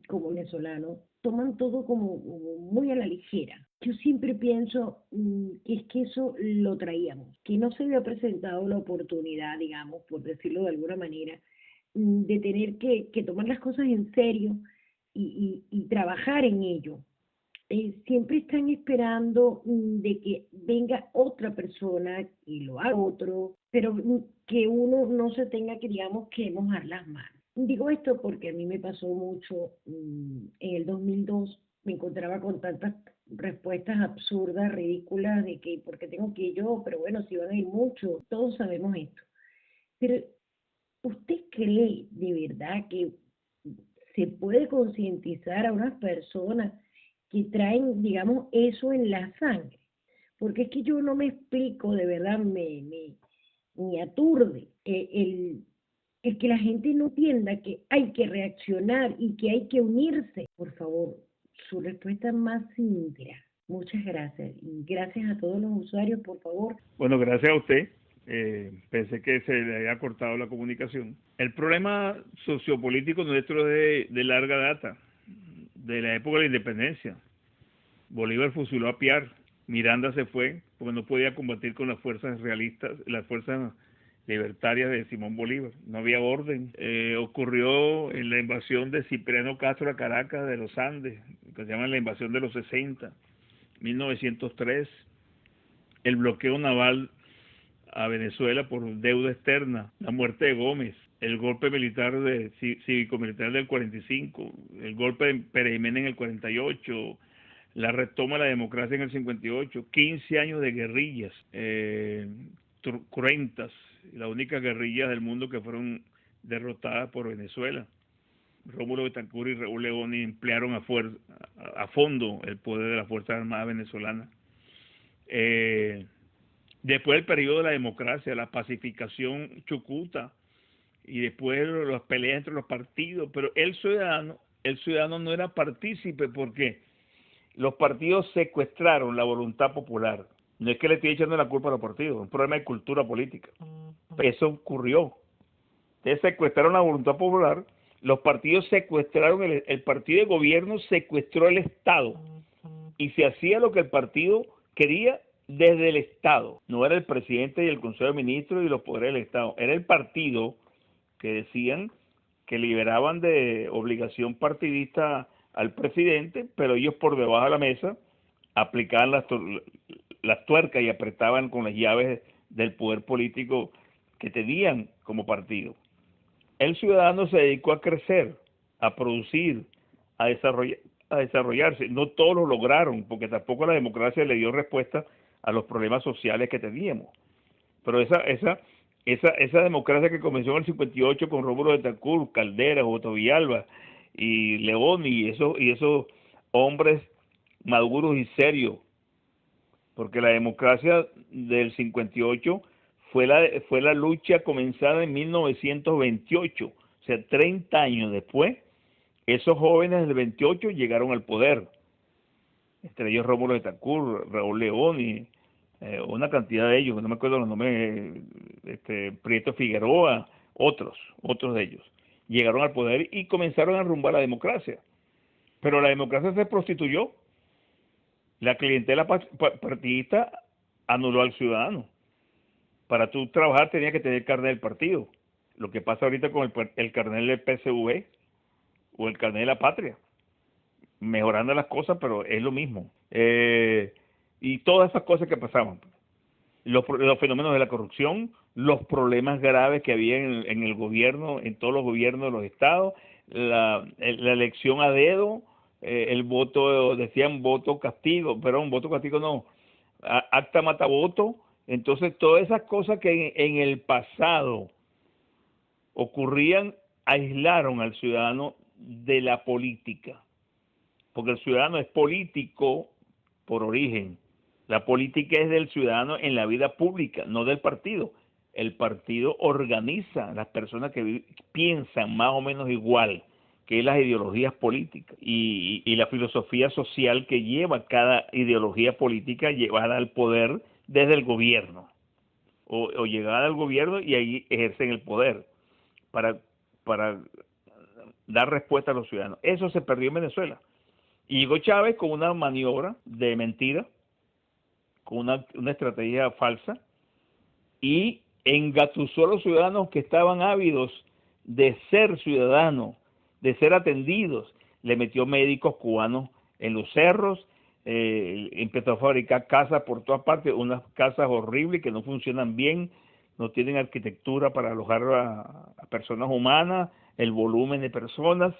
como venezolanos, toman todo como muy a la ligera. Yo siempre pienso que es que eso lo traíamos, que no se había presentado la oportunidad, digamos, por decirlo de alguna manera, de tener que tomar las cosas en serio y trabajar en ello. Siempre están esperando de que venga otra persona y lo haga otro, pero que uno no se tenga que, digamos, que mojar las manos. Digo esto porque a mí me pasó mucho en el 2002, me encontraba con tantas respuestas absurdas, ridículas, de que ¿por qué tengo que ir yo? Pero bueno, si van a ir muchos, todos sabemos esto. Pero ¿usted cree de verdad que se puede concientizar a unas personas que traen, digamos, eso en la sangre? Porque es que yo no me explico, de verdad, me aturde el que la gente no entienda que hay que reaccionar y que hay que unirse. Por favor, su respuesta más sincera. Muchas gracias. Y gracias a todos los usuarios, por favor. Bueno, gracias a usted. Pensé que se le había cortado la comunicación. El problema sociopolítico nuestro es de larga data, de la época de la independencia. Bolívar fusiló a Piar, Miranda se fue porque no podía combatir con las fuerzas realistas, las fuerzas libertarias de Simón Bolívar. No había orden. Ocurrió en la invasión de Cipriano Castro a Caracas de los Andes, que se llama la invasión de los 60, 1903. El bloqueo naval a Venezuela por deuda externa, la muerte de Gómez, el golpe militar cívico-militar del 45, el golpe de Pérez Jiménez en el 48, la retoma de la democracia en el 58, 15 años de guerrillas cruentas, las únicas guerrillas del mundo que fueron derrotadas por Venezuela. Rómulo Betancourt y Raúl Leoni emplearon a fondo el poder de las Fuerzas Armadas venezolanas. Después el periodo de la democracia, la pacificación chucuta, y después las peleas entre los partidos, pero el ciudadano no era partícipe porque los partidos secuestraron la voluntad popular. No es que le estoy echando la culpa a los partidos, es un problema de cultura política. Eso ocurrió. Ustedes secuestraron la voluntad popular, los partidos secuestraron, el partido de gobierno secuestró el Estado y se hacía lo que el partido quería desde el Estado. No era el presidente y el Consejo de Ministros y los poderes del Estado, era el partido que decían que liberaban de obligación partidista al presidente, pero ellos por debajo de la mesa aplicaban las tuercas y apretaban con las llaves del poder político que tenían como partido. El ciudadano se dedicó a crecer, a producir, a desarrollarse. No todos lo lograron, porque tampoco la democracia le dio respuesta a los problemas sociales que teníamos. Pero esa democracia que comenzó en el 58 con Rómulo Betancourt, Caldera, Otto Villalba y León y esos hombres maduros y serios, porque la democracia del 58 fue la lucha comenzada en 1928, o sea, 30 años después, esos jóvenes del 28 llegaron al poder, entre ellos Rómulo Betancourt, Raúl León y una cantidad de ellos, no me acuerdo los nombres, Prieto Figueroa, otros de ellos, llegaron al poder y comenzaron a rumbar la democracia, pero la democracia se prostituyó, la clientela partidista anuló al ciudadano. Para tú trabajar tenías que tener carnet del partido. Lo que pasa ahorita con el carnet del PSV o el carnet de la patria. Mejorando las cosas, pero es lo mismo. Y todas esas cosas que pasaban. Los fenómenos de la corrupción, los problemas graves que había en el gobierno, en todos los gobiernos de los estados, la elección a dedo, el voto, decían voto castigo, perdón, voto castigo no, acta mata voto. Entonces, todas esas cosas que en el pasado ocurrían, aislaron al ciudadano de la política, porque el ciudadano es político por origen. La política es del ciudadano en la vida pública, no del partido. El partido organiza a las personas que piensan más o menos igual, que es las ideologías políticas y la filosofía social que lleva cada ideología política llevada al poder desde el gobierno o llegada al gobierno y ahí ejercen el poder para dar respuesta a los ciudadanos. Eso se perdió en Venezuela. Y llegó Chávez con una maniobra de mentira, con una estrategia falsa y engatusó a los ciudadanos que estaban ávidos de ser ciudadanos, de ser atendidos. Le metió médicos cubanos en los cerros, empezó a fabricar casas por todas partes, unas casas horribles que no funcionan bien, no tienen arquitectura para alojar a personas humanas, el volumen de personas.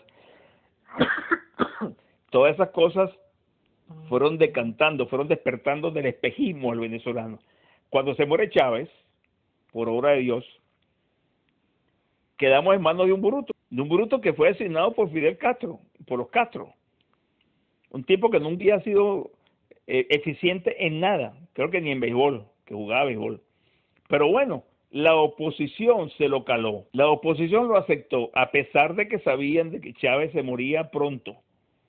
Todas esas cosas fueron decantando, fueron despertando del espejismo al venezolano. Cuando se muere Chávez, por obra de Dios, quedamos en manos de un bruto que fue designado por Fidel Castro, por los Castro. Un tipo que nunca ha sido eficiente en nada, creo que ni en béisbol, que jugaba béisbol. Pero bueno, la oposición se lo caló, la oposición lo aceptó, a pesar de que sabían de que Chávez se moría pronto,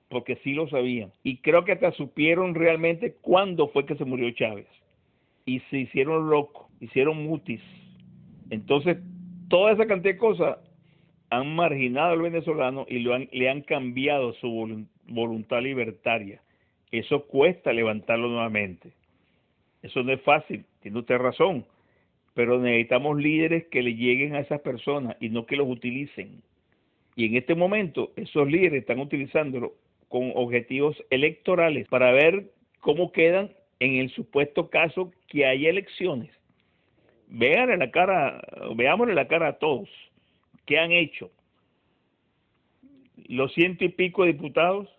porque sí lo sabían. Y creo que hasta supieron realmente cuándo fue que se murió Chávez. Y se hicieron locos, hicieron mutis. Entonces, toda esa cantidad de cosas han marginado al venezolano y le han cambiado su voluntad libertaria. Eso cuesta levantarlo nuevamente. Eso no es fácil, tiene usted razón. Pero necesitamos líderes que le lleguen a esas personas y no que los utilicen. Y en este momento, esos líderes están utilizándolo con objetivos electorales para ver cómo quedan en el supuesto caso que haya elecciones. Veámosle la cara a todos. ¿Qué han hecho? Los 100 y pico diputados,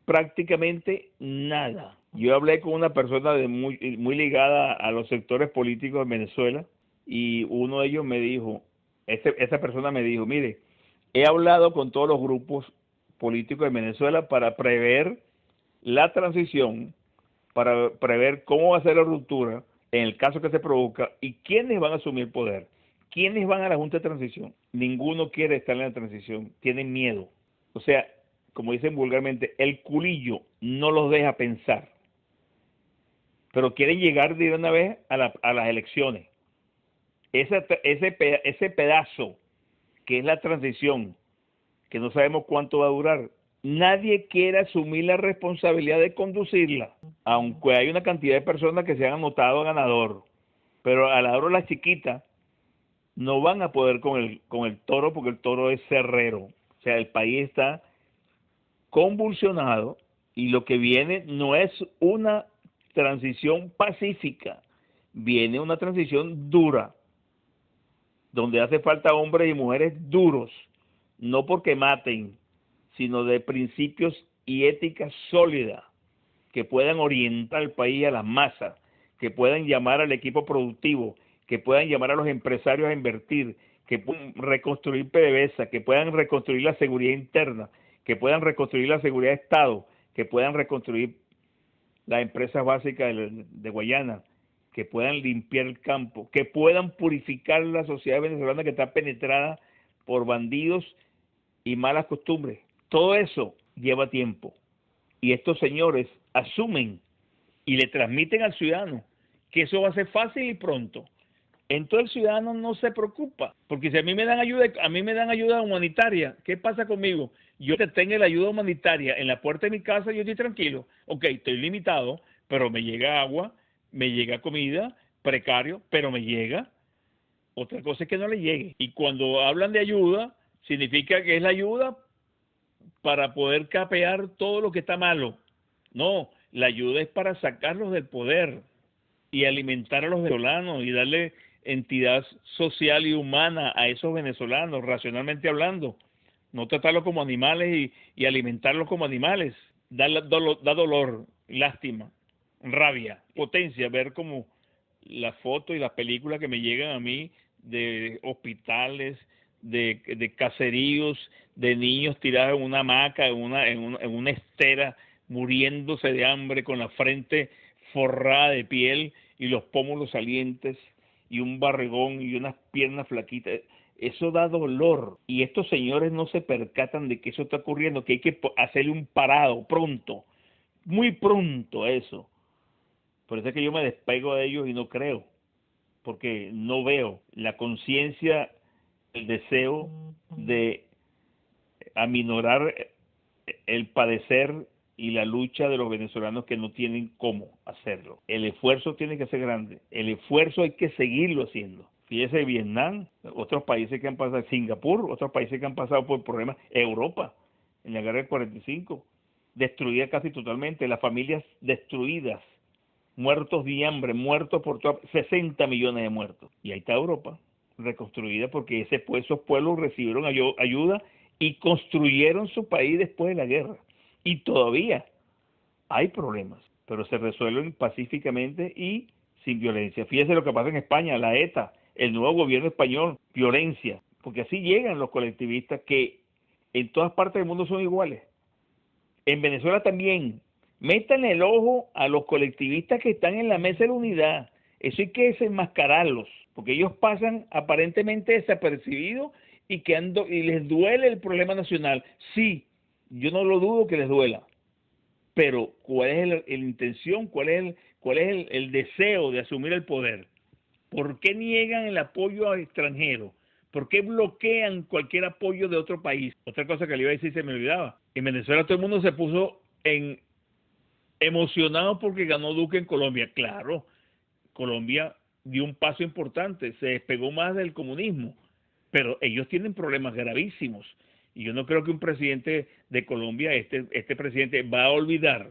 prácticamente nada. Yo hablé con una persona muy ligada a los sectores políticos de Venezuela y uno de ellos me dijo, esa persona me dijo, mire, he hablado con todos los grupos políticos de Venezuela para prever la transición, para prever cómo va a ser la ruptura en el caso que se produzca y quiénes van a asumir el poder, quiénes van a la Junta de Transición. Ninguno quiere estar en la transición, tienen miedo. O sea, como dicen vulgarmente, el culillo no los deja pensar. pero quieren llegar de una vez a las elecciones. Ese pedazo que es la transición, que no sabemos cuánto va a durar, nadie quiere asumir la responsabilidad de conducirla, aunque hay una cantidad de personas que se han anotado ganador, pero a la hora de las chiquitas no van a poder con el toro, porque el toro es cerrero. O sea, el país está convulsionado y lo que viene no es una transición pacífica, viene una transición dura, donde hace falta hombres y mujeres duros, no porque maten, sino de principios y ética sólida, que puedan orientar al país a las masas, que puedan llamar al equipo productivo, que puedan llamar a los empresarios a invertir, que puedan reconstruir PDVSA, que puedan reconstruir la seguridad interna, que puedan reconstruir la seguridad de Estado, que puedan reconstruir las empresas básicas de Guayana, que puedan limpiar el campo, que puedan purificar la sociedad venezolana que está penetrada por bandidos y malas costumbres. Todo eso lleva tiempo. Y estos señores asumen y le transmiten al ciudadano que eso va a ser fácil y pronto. Entonces el ciudadano no se preocupa, porque si a mí me dan ayuda humanitaria, ¿qué pasa conmigo? Yo que tenga la ayuda humanitaria en la puerta de mi casa, yo estoy tranquilo. Ok, estoy limitado, pero me llega agua, me llega comida, precario, pero me llega. Otra cosa es que no le llegue. Y cuando hablan de ayuda, significa que es la ayuda para poder capear todo lo que está malo. No, la ayuda es para sacarlos del poder y alimentar a los venezolanos y darle entidad social y humana a esos venezolanos, racionalmente hablando. No tratarlos como animales y alimentarlos como animales. Da dolor, lástima, rabia, potencia, ver como las fotos y las películas que me llegan a mí de hospitales, de caseríos, de niños tirados en una hamaca, en una estera, muriéndose de hambre, con la frente forrada de piel y los pómulos salientes y un barrigón y unas piernas flaquitas. Eso da dolor, y estos señores no se percatan de que eso está ocurriendo, que hay que hacerle un parado pronto, muy pronto a eso. Por eso es que yo me despego de ellos y no creo, porque no veo la conciencia, el deseo de aminorar el padecer y la lucha de los venezolanos que no tienen cómo hacerlo. El esfuerzo tiene que ser grande, el esfuerzo hay que seguirlo haciendo. Fíjese, Vietnam, otros países que han pasado, Singapur, otros países que han pasado por problemas, Europa, en la guerra del 45, destruida casi totalmente, las familias destruidas, muertos de hambre, muertos por 60 millones de muertos. Y ahí está Europa, reconstruida, porque esos pueblos recibieron ayuda y construyeron su país después de la guerra. Y todavía hay problemas, pero se resuelven pacíficamente y sin violencia. Fíjese lo que pasa en España, la ETA, el nuevo gobierno español, violencia, porque así llegan los colectivistas que en todas partes del mundo son iguales. En Venezuela también. Metan el ojo a los colectivistas que están en la mesa de la unidad. Eso hay que desenmascararlos, porque ellos pasan aparentemente desapercibidos y les duele el problema nacional. Sí, yo no lo dudo que les duela, pero ¿cuál es la intención? ¿Cuál es el deseo de asumir el poder? ¿Por qué niegan el apoyo a extranjeros? ¿Por qué bloquean cualquier apoyo de otro país? Otra cosa que le iba a decir, se me olvidaba. En Venezuela todo el mundo se puso emocionado porque ganó Duque en Colombia. Claro, Colombia dio un paso importante, se despegó más del comunismo, pero ellos tienen problemas gravísimos. Y yo no creo que un presidente de Colombia, este presidente, va a olvidar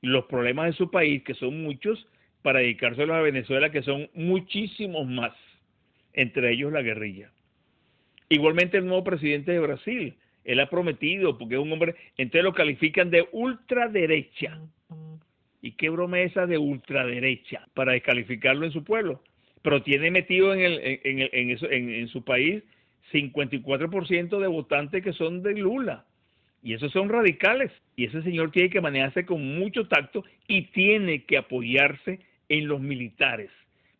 los problemas de su país, que son muchos, para dedicárselos a Venezuela, que son muchísimos más, entre ellos la guerrilla. Igualmente el nuevo presidente de Brasil, él ha prometido, porque es un hombre, entonces lo califican de ultraderecha. ¿Y qué broma es esa de ultraderecha? Para descalificarlo en su pueblo. Pero tiene metido en su país 54% de votantes que son de Lula. Y esos son radicales. Y ese señor tiene que manejarse con mucho tacto y tiene que apoyarse en los militares,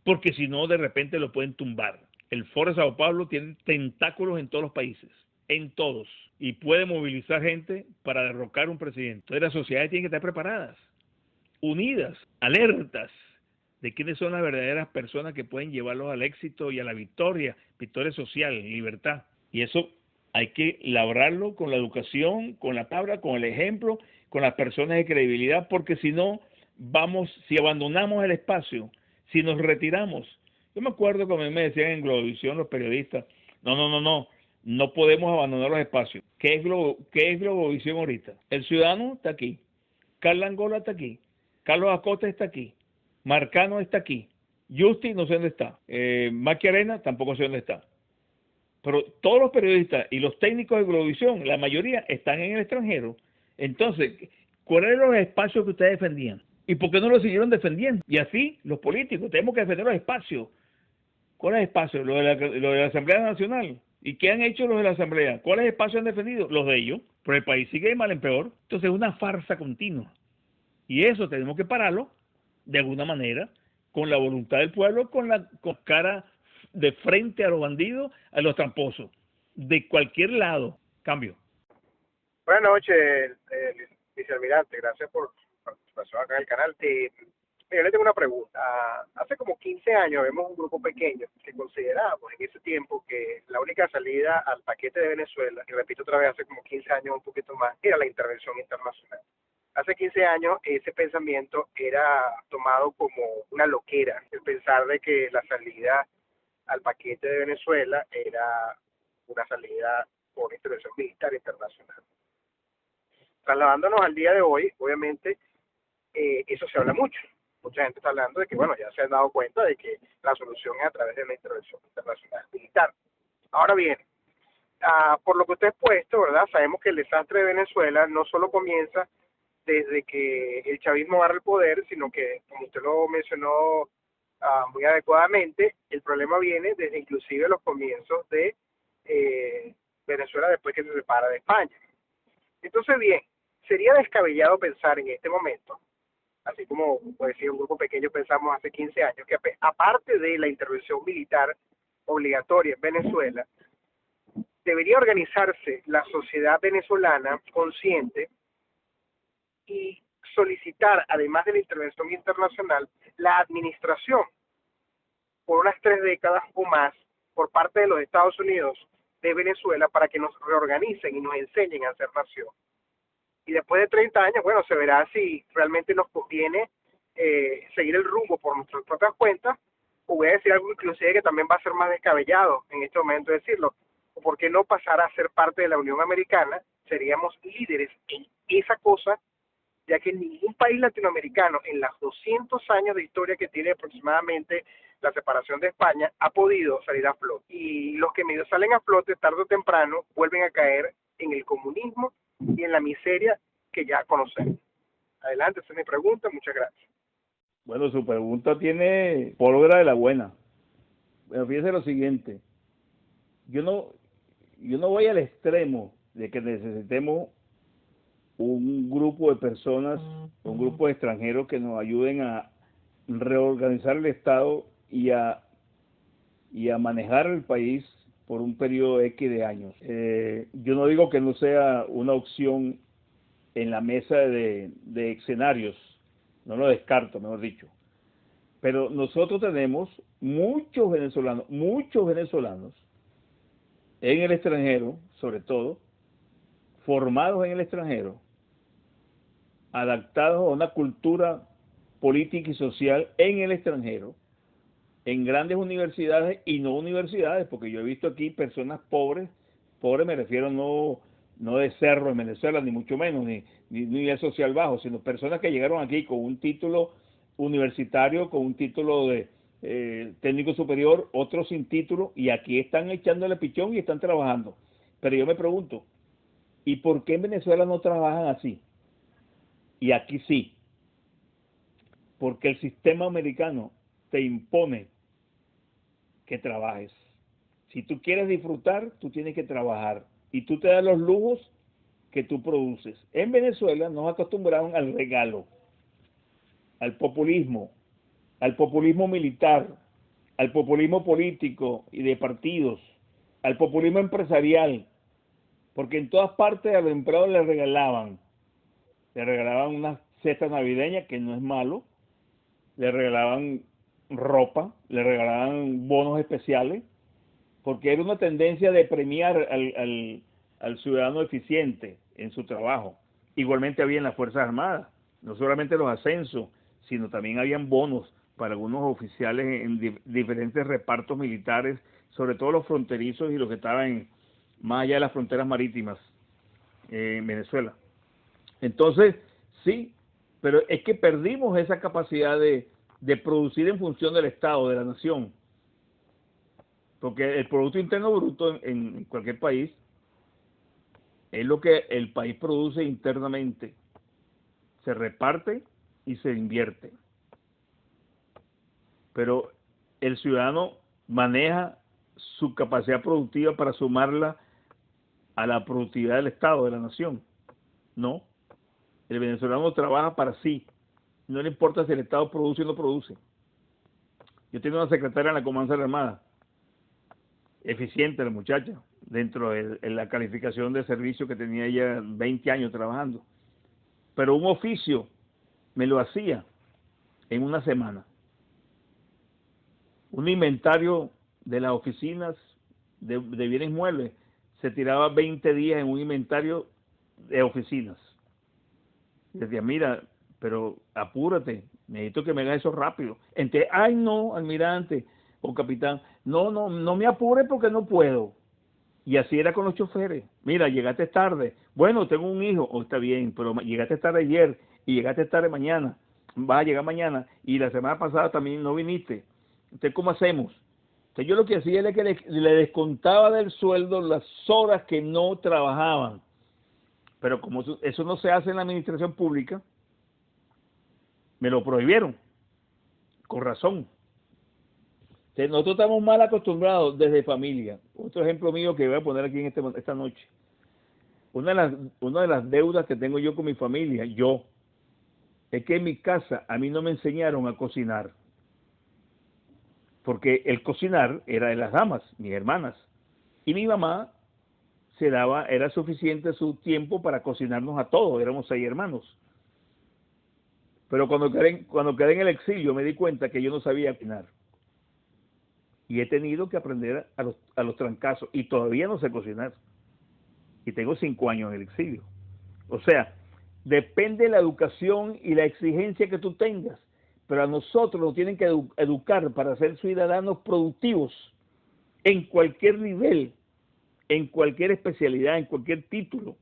porque si no, de repente lo pueden tumbar. El Foro de Sao Paulo tiene tentáculos en todos los países, en todos, y puede movilizar gente para derrocar un presidente. Entonces las sociedades tienen que estar preparadas. unidas, alertas de quiénes son las verdaderas personas que pueden llevarlos al éxito y a la victoria social, libertad. Y eso hay que labrarlo con la educación, con la palabra, con el ejemplo, con las personas de credibilidad, porque si no, si abandonamos el espacio, si nos retiramos. Yo me acuerdo como me decían en Globovisión los periodistas, no podemos abandonar los espacios. ¿Qué es Globovisión ahorita? El Ciudadano está aquí, Carla Angola está aquí, Carlos Acosta está aquí, Marcano está aquí, Justi no sé dónde está, Maqui Arena tampoco sé dónde está. Pero todos los periodistas y los técnicos de Globovisión, la mayoría están en el extranjero. Entonces, ¿cuáles eran los espacios que ustedes defendían? ¿Y por qué no los siguieron defendiendo? Y así, los políticos, tenemos que defender los espacios. ¿Cuáles espacios? Lo de la Asamblea Nacional. ¿Y qué han hecho los de la Asamblea? ¿Cuáles espacios han defendido? Los de ellos. Pero el país sigue de mal en peor. Entonces es una farsa continua. Y eso tenemos que pararlo, de alguna manera, con la voluntad del pueblo, con cara de frente a los bandidos, a los tramposos, de cualquier lado. Cambio. Buenas noches, vicealmirante. Gracias por su participación acá en el canal. Yo le tengo una pregunta. Hace como 15 años vemos un grupo pequeño que considerábamos en ese tiempo que la única salida al paquete de Venezuela, y repito otra vez, hace como 15 años, un poquito más, era la intervención internacional. Hace 15 años ese pensamiento era tomado como una loquera, el pensar de que la salida al paquete de Venezuela era una salida por intervención militar internacional. Trasladándonos al día de hoy, obviamente, eso se habla mucho. Mucha gente está hablando de que, bueno, ya se han dado cuenta de que la solución es a través de la intervención internacional militar. Ahora bien, por lo que usted ha expuesto, ¿verdad? Sabemos que el desastre de Venezuela no solo comienza desde que el chavismo agarra el poder, sino que, como usted lo mencionó muy adecuadamente, el problema viene desde inclusive los comienzos de Venezuela después que se separa de España. Entonces, bien, sería descabellado pensar en este momento, así como puede decir un grupo pequeño pensamos hace 15 años, que aparte de la intervención militar obligatoria en Venezuela, debería organizarse la sociedad venezolana consciente y solicitar, además de la intervención internacional, la administración por unas 3 décadas o más por parte de los Estados Unidos de Venezuela para que nos reorganicen y nos enseñen a ser nación. Y después de 30 años, bueno, se verá si realmente nos conviene seguir el rumbo por nuestras propias cuentas, o voy a decir algo inclusive que también va a ser más descabellado en este momento decirlo, o por qué no pasar a ser parte de la Unión Americana, seríamos líderes en esa cosa, ya que ningún país latinoamericano en los 200 años de historia que tiene aproximadamente la separación de España ha podido salir a flote. Y los que medio salen a flote tarde o temprano vuelven a caer en el comunismo y en la miseria que ya conocemos. Adelante, esa es mi pregunta, muchas gracias. Bueno, su pregunta tiene pólvora de la buena. Pero fíjese lo siguiente, yo no voy al extremo de que necesitemos un grupo de personas, un grupo de extranjeros que nos ayuden a reorganizar el Estado y a manejar el país por un periodo X de años. Yo no digo que no sea una opción en la mesa de escenarios, no lo descarto, mejor dicho. Pero nosotros tenemos muchos venezolanos en el extranjero, sobre todo, formados en el extranjero, adaptados a una cultura política y social en el extranjero, en grandes universidades y no universidades, porque yo he visto aquí personas pobres me refiero no de cerro en Venezuela, ni mucho menos, ni nivel social bajo, sino personas que llegaron aquí con un título universitario, con un título de técnico superior, otros sin título, y aquí están echándole pichón y están trabajando. Pero yo me pregunto, ¿y por qué en Venezuela no trabajan así? Y aquí sí. Porque el sistema americano te impone que trabajes. Si tú quieres disfrutar, tú tienes que trabajar. Y tú te das los lujos que tú produces. En Venezuela nos acostumbraron al regalo, al populismo militar, al populismo político y de partidos, al populismo empresarial, porque en todas partes a los empleados les regalaban unas cesta navideña, que no es malo, le regalaban ropa, le regalaban bonos especiales, porque era una tendencia de premiar al ciudadano eficiente en su trabajo. Igualmente había en las Fuerzas Armadas, no solamente los ascensos, sino también habían bonos para algunos oficiales en diferentes repartos militares, sobre todo los fronterizos y los que estaban más allá de las fronteras marítimas en Venezuela. Entonces, sí, pero es que perdimos esa capacidad de producir en función del Estado, de la nación. Porque el Producto Interno Bruto en cualquier país es lo que el país produce internamente. Se reparte y se invierte. Pero el ciudadano maneja su capacidad productiva para sumarla a la productividad del Estado, de la nación. No. El venezolano trabaja para sí. No le importa si el Estado produce o no produce. Yo tengo una secretaria en la Comandante de la Armada, eficiente la muchacha, dentro de la calificación de servicio que tenía ella 20 años trabajando. Pero un oficio me lo hacía en una semana. Un inventario de las oficinas de bienes muebles se tiraba 20 días en un inventario de oficinas. Decía, mira, pero apúrate, necesito que me hagas eso rápido. Entonces, ay no, almirante o capitán, no me apure porque no puedo. Y así era con los choferes. Mira, llegaste tarde. Bueno, tengo un hijo. Oh, está bien, pero llegaste tarde ayer y llegaste tarde mañana. Vas a llegar mañana y la semana pasada también no viniste. Entonces, ¿cómo hacemos? Entonces, yo lo que hacía era que le descontaba del sueldo las horas que no trabajaban. Pero como eso no se hace en la administración pública, me lo prohibieron. Con razón. Entonces, nosotros estamos mal acostumbrados desde familia. Otro ejemplo mío que voy a poner aquí en esta noche. Una de las deudas que tengo yo con mi familia, es que en mi casa a mí no me enseñaron a cocinar. Porque el cocinar era de las damas, mis hermanas. Y mi mamá era suficiente su tiempo para cocinarnos a todos, éramos 6 hermanos. Pero cuando quedé en el exilio me di cuenta que yo no sabía cocinar. Y he tenido que aprender a los trancazos. Y todavía no sé cocinar. Y tengo 5 años en el exilio. O sea, depende de la educación y la exigencia que tú tengas. Pero a nosotros nos tienen que educar para ser ciudadanos productivos en cualquier nivel, en cualquier especialidad, en cualquier título.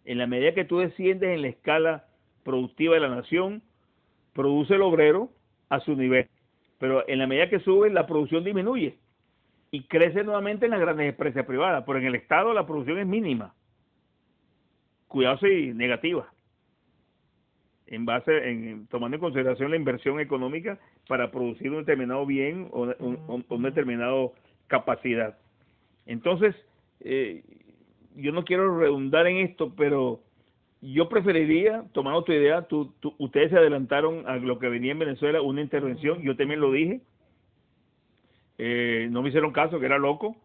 En la medida que tú desciendes en la escala productiva de la nación, produce el obrero a su nivel. Pero en la medida que sube, la producción disminuye y crece nuevamente en las grandes empresas privadas. Pero en el Estado la producción es mínima. Cuidado si negativa. Tomando en consideración la inversión económica para producir un determinado bien o una determinada capacidad. Entonces, yo no quiero redundar en esto, pero yo preferiría, tomando tu idea, ustedes se adelantaron a lo que venía en Venezuela, una intervención, yo también lo dije, no me hicieron caso, que era loco,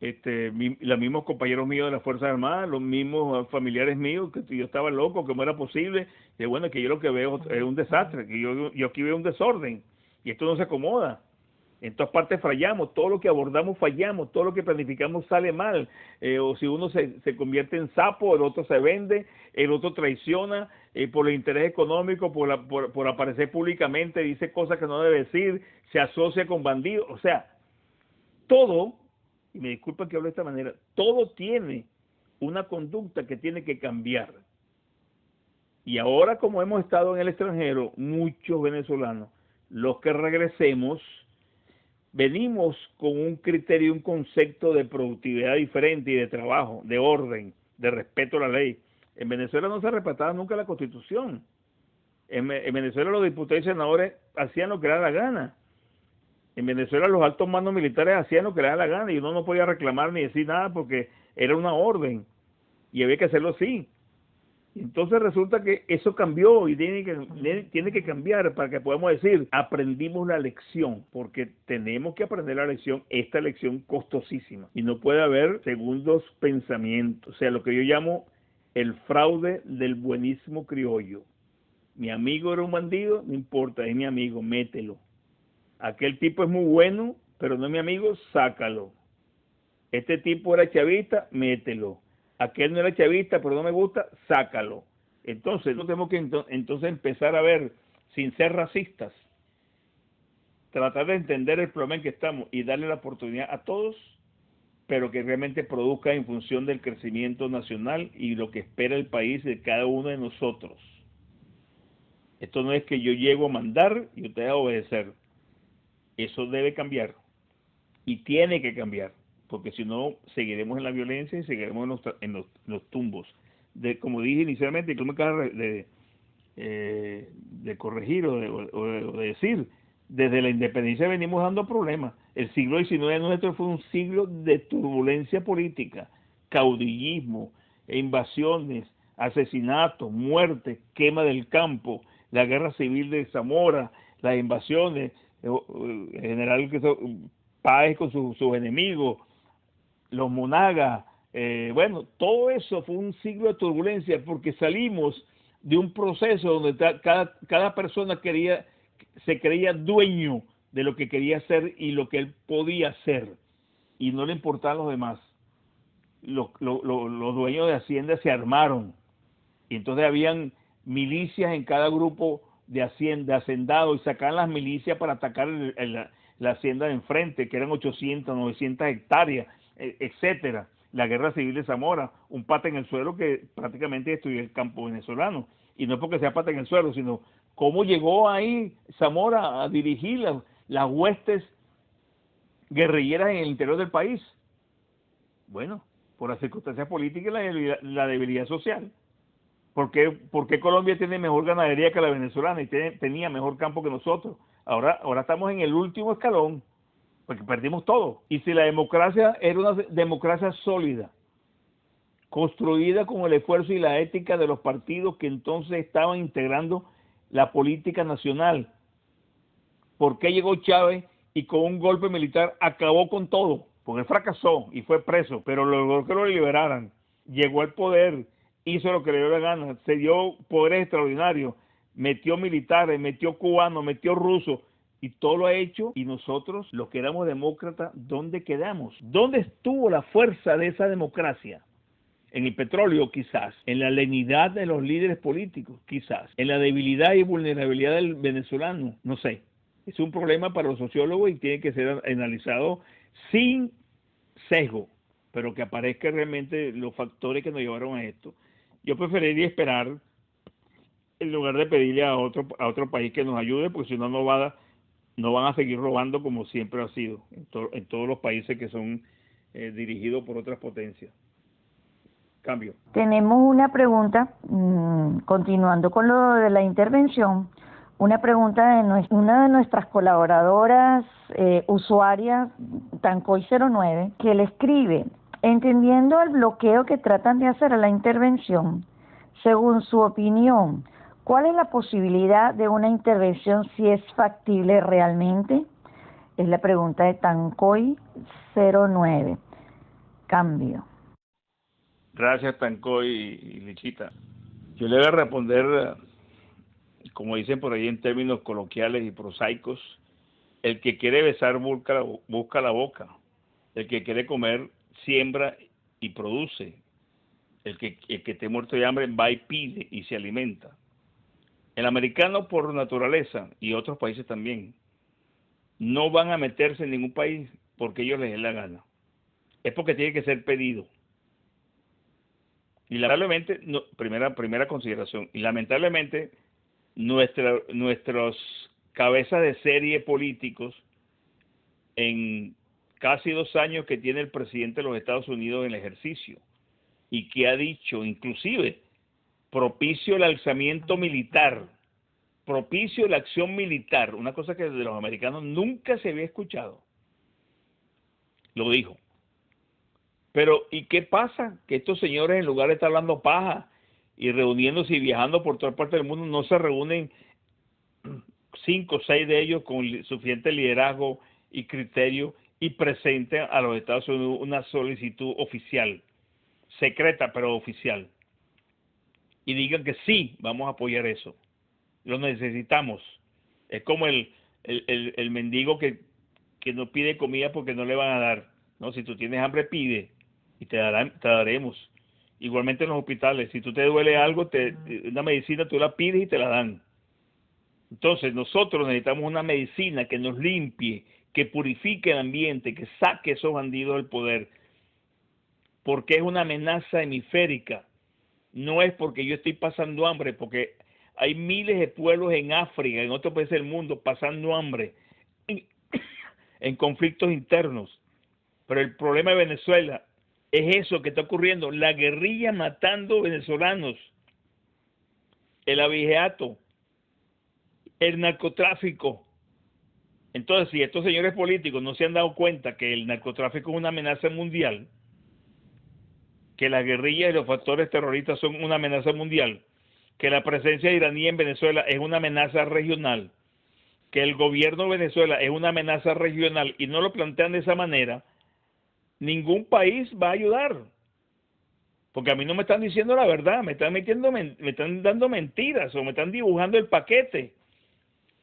los mismos compañeros míos de las Fuerzas Armadas, los mismos familiares míos, que yo estaba loco, que no era posible, que bueno, que yo lo que veo es un desastre, que yo aquí veo un desorden, y esto no se acomoda. En todas partes fallamos, todo lo que abordamos fallamos, todo lo que planificamos sale mal. O si uno se convierte en sapo, el otro se vende, el otro traiciona por el interés económico, por aparecer públicamente, dice cosas que no debe decir, se asocia con bandidos. O sea, todo, y me disculpan que hable de esta manera, todo tiene una conducta que tiene que cambiar. Y ahora, como hemos estado en el extranjero, muchos venezolanos, los que regresemos, venimos con un criterio, un concepto de productividad diferente y de trabajo, de orden, de respeto a la ley. En Venezuela no se respetaba nunca la Constitución. En Venezuela los diputados y senadores hacían lo que les daba la gana. En Venezuela los altos mandos militares hacían lo que les daba la gana y uno no podía reclamar ni decir nada porque era una orden y había que hacerlo así. Entonces resulta que eso cambió y tiene que cambiar para que podamos decir, aprendimos la lección, porque tenemos que aprender la lección, esta lección costosísima. Y no puede haber segundos pensamientos, o sea, lo que yo llamo el fraude del buenismo criollo. Mi amigo era un bandido, no importa, es mi amigo, mételo. Aquel tipo es muy bueno, pero no es mi amigo, sácalo. Este tipo era chavista, mételo. Aquel no era chavista, pero no me gusta, sácalo. Entonces, no tenemos que entonces empezar a ver, sin ser racistas, tratar de entender el problema en que estamos y darle la oportunidad a todos, pero que realmente produzca en función del crecimiento nacional y lo que espera el país de cada uno de nosotros. Esto no es que yo llego a mandar y usted a obedecer. Eso debe cambiar y tiene que cambiar, porque si no seguiremos en la violencia y seguiremos en los tumbos. Como dije inicialmente, y tú me acabas de corregir o de decir, desde la independencia venimos dando problemas. El siglo XIX nuestro fue un siglo de turbulencia política, caudillismo, invasiones, asesinatos, muertes, quema del campo, la guerra civil de Zamora, las invasiones, el general Páez con sus enemigos, los monagas, bueno, todo eso fue un siglo de turbulencia porque salimos de un proceso donde cada persona se creía dueño de lo que quería hacer y lo que él podía hacer y no le importaban los demás. Los dueños de Hacienda se armaron y entonces habían milicias en cada grupo de hacendados y sacaban las milicias para atacar la hacienda de enfrente, que eran 800, 900 hectáreas, etcétera. La guerra civil de Zamora, un pata en el suelo que prácticamente destruyó el campo venezolano. Y no es porque sea pata en el suelo, sino cómo llegó ahí Zamora a dirigir las huestes guerrilleras en el interior del país. Bueno, por las circunstancias políticas y la debilidad social. ¿Por qué Colombia tiene mejor ganadería que la venezolana y tenía mejor campo que nosotros? Ahora estamos en el último escalón, porque perdimos todo. Y si la democracia era una democracia sólida, construida con el esfuerzo y la ética de los partidos que entonces estaban integrando la política nacional, ¿por qué llegó Chávez y con un golpe militar acabó con todo? Porque fracasó y fue preso, pero logró que lo liberaran. Llegó al poder, hizo lo que le dio la gana, se dio poderes extraordinarios, metió militares, metió cubanos, metió rusos, y todo lo ha hecho. Y nosotros, los que éramos demócratas, ¿dónde quedamos? ¿Dónde estuvo la fuerza de esa democracia? En el petróleo, quizás. En la lenidad de los líderes políticos, quizás. En la debilidad y vulnerabilidad del venezolano, no sé. Es un problema para los sociólogos y tiene que ser analizado sin sesgo, pero que aparezcan realmente los factores que nos llevaron a esto. Yo preferiría esperar en lugar de pedirle a otro país que nos ayude, porque si no, no van a seguir robando como siempre ha sido en todos los países que son dirigidos por otras potencias. Cambio. Tenemos una pregunta, continuando con lo de la intervención, una pregunta de una de nuestras colaboradoras usuarias, Tancoy09, que le escribe: entendiendo el bloqueo que tratan de hacer a la intervención, según su opinión, ¿cuál es la posibilidad de una intervención si es factible realmente? Es la pregunta de Tancoy09. Cambio. Gracias, Tancoy y Lichita. Yo le voy a responder, como dicen por ahí en términos coloquiales y prosaicos: el que quiere besar busca la boca, el que quiere comer siembra y produce, el que esté muerto de hambre va y pide y se alimenta. El americano, por naturaleza, y otros países también, no van a meterse en ningún país porque ellos les dé la gana. Es porque tiene que ser pedido. Y lamentablemente, primera consideración, y lamentablemente nuestros cabezas de serie políticos, en casi 2 años que tiene el presidente de los Estados Unidos en el ejercicio, y que ha dicho, inclusive, propicio el alzamiento militar, propicio la acción militar, una cosa que de los americanos nunca se había escuchado. Lo dijo. Pero, ¿y qué pasa? Que estos señores, en lugar de estar hablando paja y reuniéndose y viajando por toda parte del mundo, no se reúnen 5 o 6 de ellos con suficiente liderazgo y criterio y presenten a los Estados Unidos una solicitud oficial, secreta pero oficial, y digan que sí, vamos a apoyar eso. Lo necesitamos. Es como el mendigo que no pide comida porque no le van a dar. No, si tú tienes hambre, pide y te daremos. Igualmente en los hospitales, si tú te duele algo, una medicina tú la pides y te la dan. Entonces nosotros necesitamos una medicina que nos limpie, que purifique el ambiente, que saque esos bandidos del poder, porque es una amenaza hemisférica. No es porque yo estoy pasando hambre, porque hay miles de pueblos en África, en otros países del mundo, pasando hambre, en conflictos internos. Pero el problema de Venezuela es eso que está ocurriendo, la guerrilla matando venezolanos, el abigeato, el narcotráfico. Entonces, si estos señores políticos no se han dado cuenta que el narcotráfico es una amenaza mundial, que la guerrilla y los factores terroristas son una amenaza mundial, que la presencia iraní en Venezuela es una amenaza regional, que el gobierno de Venezuela es una amenaza regional y no lo plantean de esa manera, ningún país va a ayudar. Porque a mí no me están diciendo la verdad, me están dando mentiras o me están dibujando el paquete.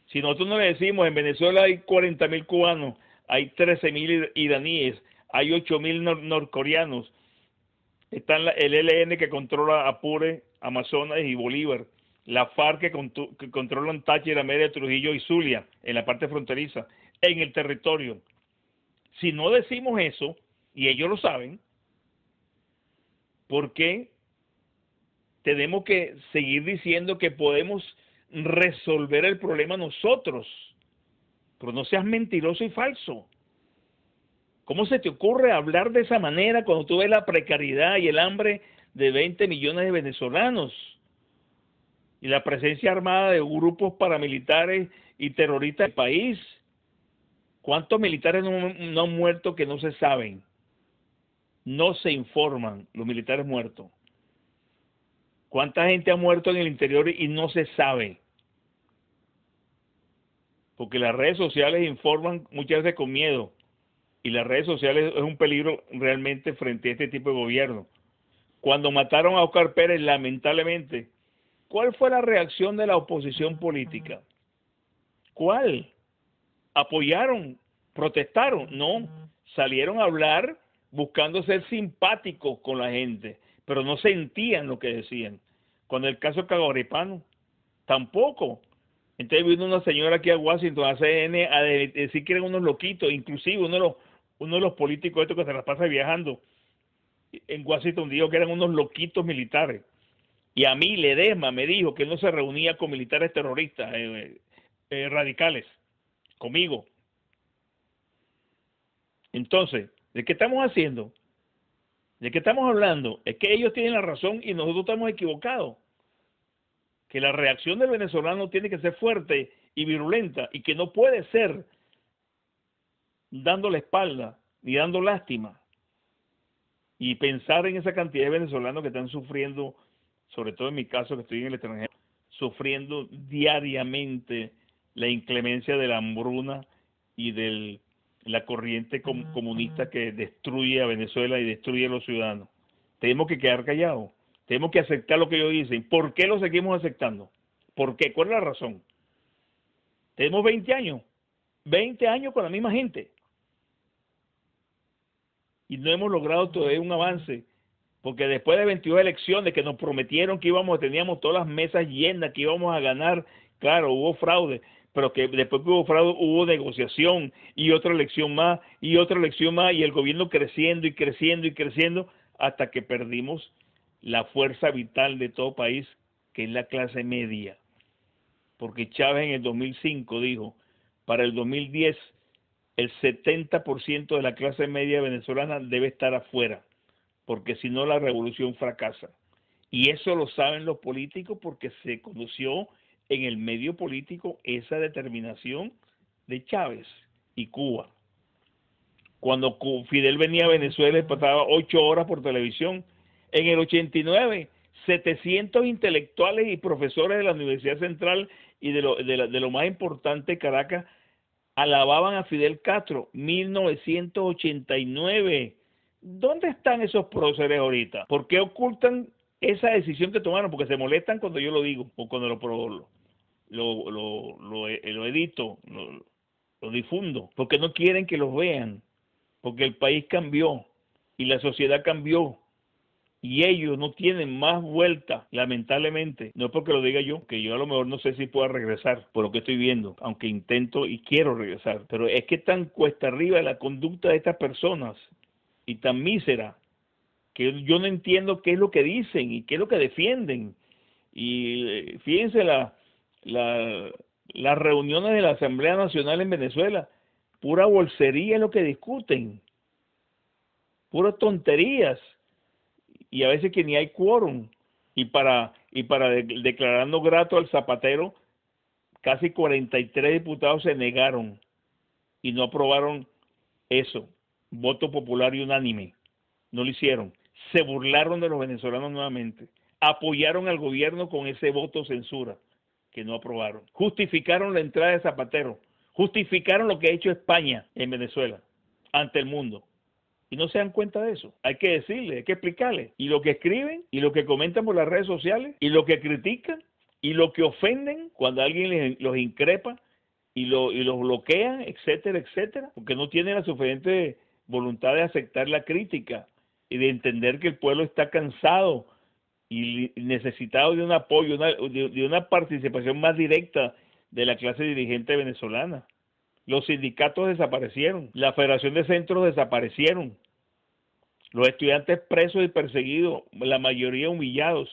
Si nosotros no le decimos, en Venezuela hay 40.000 cubanos, hay 13.000 iraníes, hay 8.000 norcoreanos, está el ELN que controla Apure, Amazonas y Bolívar, la FARC que controlan Táchira, Mérida, Trujillo y Zulia, en la parte fronteriza, en el territorio. Si no decimos eso, y ellos lo saben, ¿por qué tenemos que seguir diciendo que podemos resolver el problema nosotros? Pero no seas mentiroso y falso. ¿Cómo se te ocurre hablar de esa manera cuando tú ves la precariedad y el hambre de 20 millones de venezolanos y la presencia armada de grupos paramilitares y terroristas del país? ¿Cuántos militares no han muerto que no se saben? No se informan los militares muertos. ¿Cuánta gente ha muerto en el interior y no se sabe? Porque las redes sociales informan muchas veces con miedo. Y las redes sociales es un peligro realmente frente a este tipo de gobierno. Cuando mataron a Óscar Pérez, lamentablemente, ¿cuál fue la reacción de la oposición política? ¿Cuál? ¿Apoyaron? ¿Protestaron? No. Salieron a hablar buscando ser simpáticos con la gente, pero no sentían lo que decían. Cuando el caso Caguaripano, tampoco. Entonces vino una señora aquí a Washington, a CNN, a decir que eran unos loquitos, inclusive uno de los políticos estos que se las pasa viajando en Washington dijo que eran unos loquitos militares. Y a mí Ledesma me dijo que no se reunía con militares terroristas, radicales, conmigo. Entonces, ¿de qué estamos haciendo? ¿De qué estamos hablando? Es que ellos tienen la razón y nosotros estamos equivocados. Que la reacción del venezolano tiene que ser fuerte y virulenta y que no puede ser dando la espalda ni dando lástima. Y pensar en esa cantidad de venezolanos que están sufriendo, sobre todo en mi caso que estoy en el extranjero, sufriendo diariamente la inclemencia de la hambruna y de la corriente comunista que destruye a Venezuela y destruye a los ciudadanos. Tenemos que quedar callados. Tenemos que aceptar lo que ellos dicen. ¿Por qué lo seguimos aceptando? ¿Por qué? ¿Cuál es la razón? Tenemos 20 años. 20 años con la misma gente. Y no hemos logrado todavía un avance. Porque después de 22 elecciones que nos prometieron que teníamos todas las mesas llenas, que íbamos a ganar, claro, hubo fraude, pero que después que hubo fraude hubo negociación y otra elección más y otra elección más y el gobierno creciendo y creciendo y creciendo hasta que perdimos la fuerza vital de todo país, que es la clase media. Porque Chávez en el 2005 dijo, para el 2010 el 70% de la clase media venezolana debe estar afuera, porque si no la revolución fracasa. Y eso lo saben los políticos porque se conoció en el medio político esa determinación de Chávez y Cuba. Cuando Fidel venía a Venezuela y pasaba 8 horas por televisión, en el 89, 700 intelectuales y profesores de la Universidad Central y de lo más importante, Caracas, alababan a Fidel Castro. 1989. ¿Dónde están esos próceres ahorita? ¿Por qué ocultan esa decisión que tomaron? Porque se molestan cuando yo lo digo o cuando lo probo. lo edito, lo difundo, porque no quieren que los vean, porque el país cambió y la sociedad cambió y ellos no tienen más vuelta, lamentablemente. No es porque lo diga yo, que yo a lo mejor no sé si pueda regresar por lo que estoy viendo, aunque intento y quiero regresar, pero es que tan cuesta arriba la conducta de estas personas y tan mísera que yo no entiendo qué es lo que dicen y qué es lo que defienden. Y fíjense las reuniones de la Asamblea Nacional en Venezuela, pura bolsería es lo que discuten, puras tonterías, y a veces que ni hay quórum, y para declarar no grato al Zapatero, casi 43 diputados se negaron y no aprobaron eso, voto popular y unánime, no lo hicieron, se burlaron de los venezolanos nuevamente, apoyaron al gobierno con ese voto censura que no aprobaron, justificaron la entrada de Zapatero, justificaron lo que ha hecho España en Venezuela ante el mundo. Y no se dan cuenta de eso. Hay que decirle, hay que explicarle. Y lo que escriben, y lo que comentan por las redes sociales, y lo que critican, y lo que ofenden cuando alguien los increpa, y los bloquean, etcétera, etcétera, porque no tienen la suficiente voluntad de aceptar la crítica y de entender que el pueblo está cansado y necesitado de un apoyo, de una participación más directa de la clase dirigente venezolana. Los sindicatos desaparecieron, la Federación de Centros desaparecieron, los estudiantes presos y perseguidos, la mayoría humillados,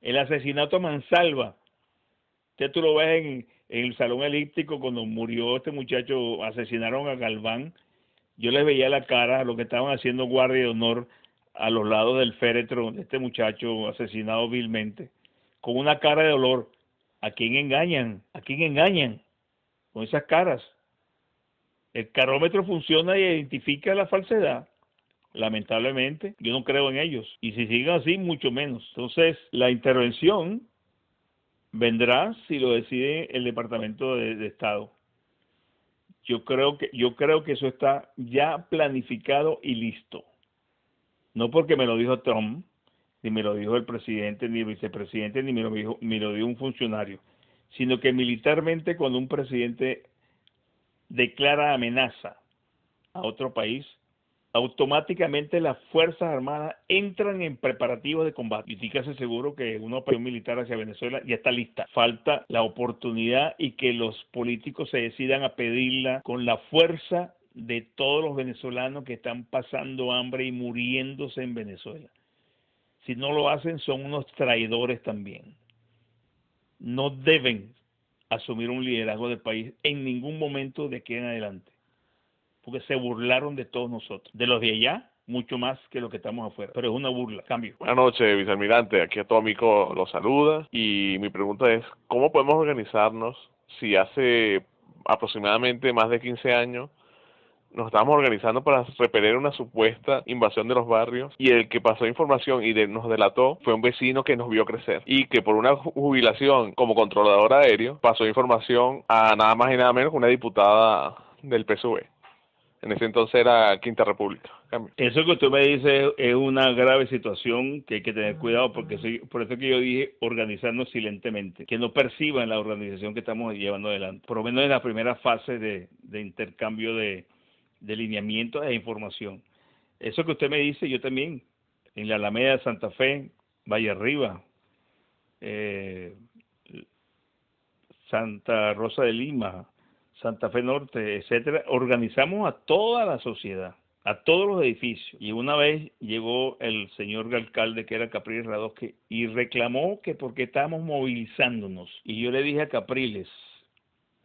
el asesinato a mansalva. Usted tú lo ves en el Salón Elíptico cuando murió este muchacho, asesinaron a Galván. Yo les veía la cara a los que estaban haciendo guardia de honor a los lados del féretro de este muchacho asesinado vilmente, con una cara de dolor. ¿A quién engañan? ¿A quién engañan? Con esas caras. El carómetro funciona y identifica la falsedad. Lamentablemente, yo no creo en ellos. Y si siguen así, mucho menos. Entonces, la intervención vendrá si lo decide el Departamento de Estado. Yo creo que eso está ya planificado y listo. No porque me lo dijo Trump, ni me lo dijo el presidente, ni el vicepresidente, ni me lo dijo un funcionario, sino que militarmente cuando un presidente declara amenaza a otro país, automáticamente las Fuerzas Armadas entran en preparativos de combate. Y dígase seguro que una operación militar hacia Venezuela ya está lista. Falta la oportunidad y que los políticos se decidan a pedirla con la fuerza de todos los venezolanos que están pasando hambre y muriéndose en Venezuela. Si no lo hacen, son unos traidores también. No deben asumir un liderazgo del país en ningún momento de aquí en adelante, porque se burlaron de todos nosotros, de los de allá, mucho más que los que estamos afuera, pero es una burla. Cambio. Buenas noches, vicealmirante, aquí a todo amigo los saluda, y mi pregunta es, ¿cómo podemos organizarnos si hace aproximadamente más de 15 años nos estábamos organizando para repeler una supuesta invasión de los barrios y el que pasó información y nos delató fue un vecino que nos vio crecer y que por una jubilación como controlador aéreo pasó información a nada más y nada menos que una diputada del PSUV? En ese entonces era Quinta República. Cambio. Eso que usted me dice es una grave situación que hay que tener cuidado, porque por eso que yo dije organizarnos silentemente, que no perciban la organización que estamos llevando adelante, por lo menos en la primera fase de intercambio de lineamientos e información. Eso que usted me dice, yo también, en la Alameda de Santa Fe, Valle Arriba, Santa Rosa de Lima, Santa Fe Norte, etcétera, organizamos a toda la sociedad, a todos los edificios. Y una vez llegó el señor alcalde, que era Capriles Radosky, y reclamó que porque estábamos movilizándonos. Y yo le dije a Capriles,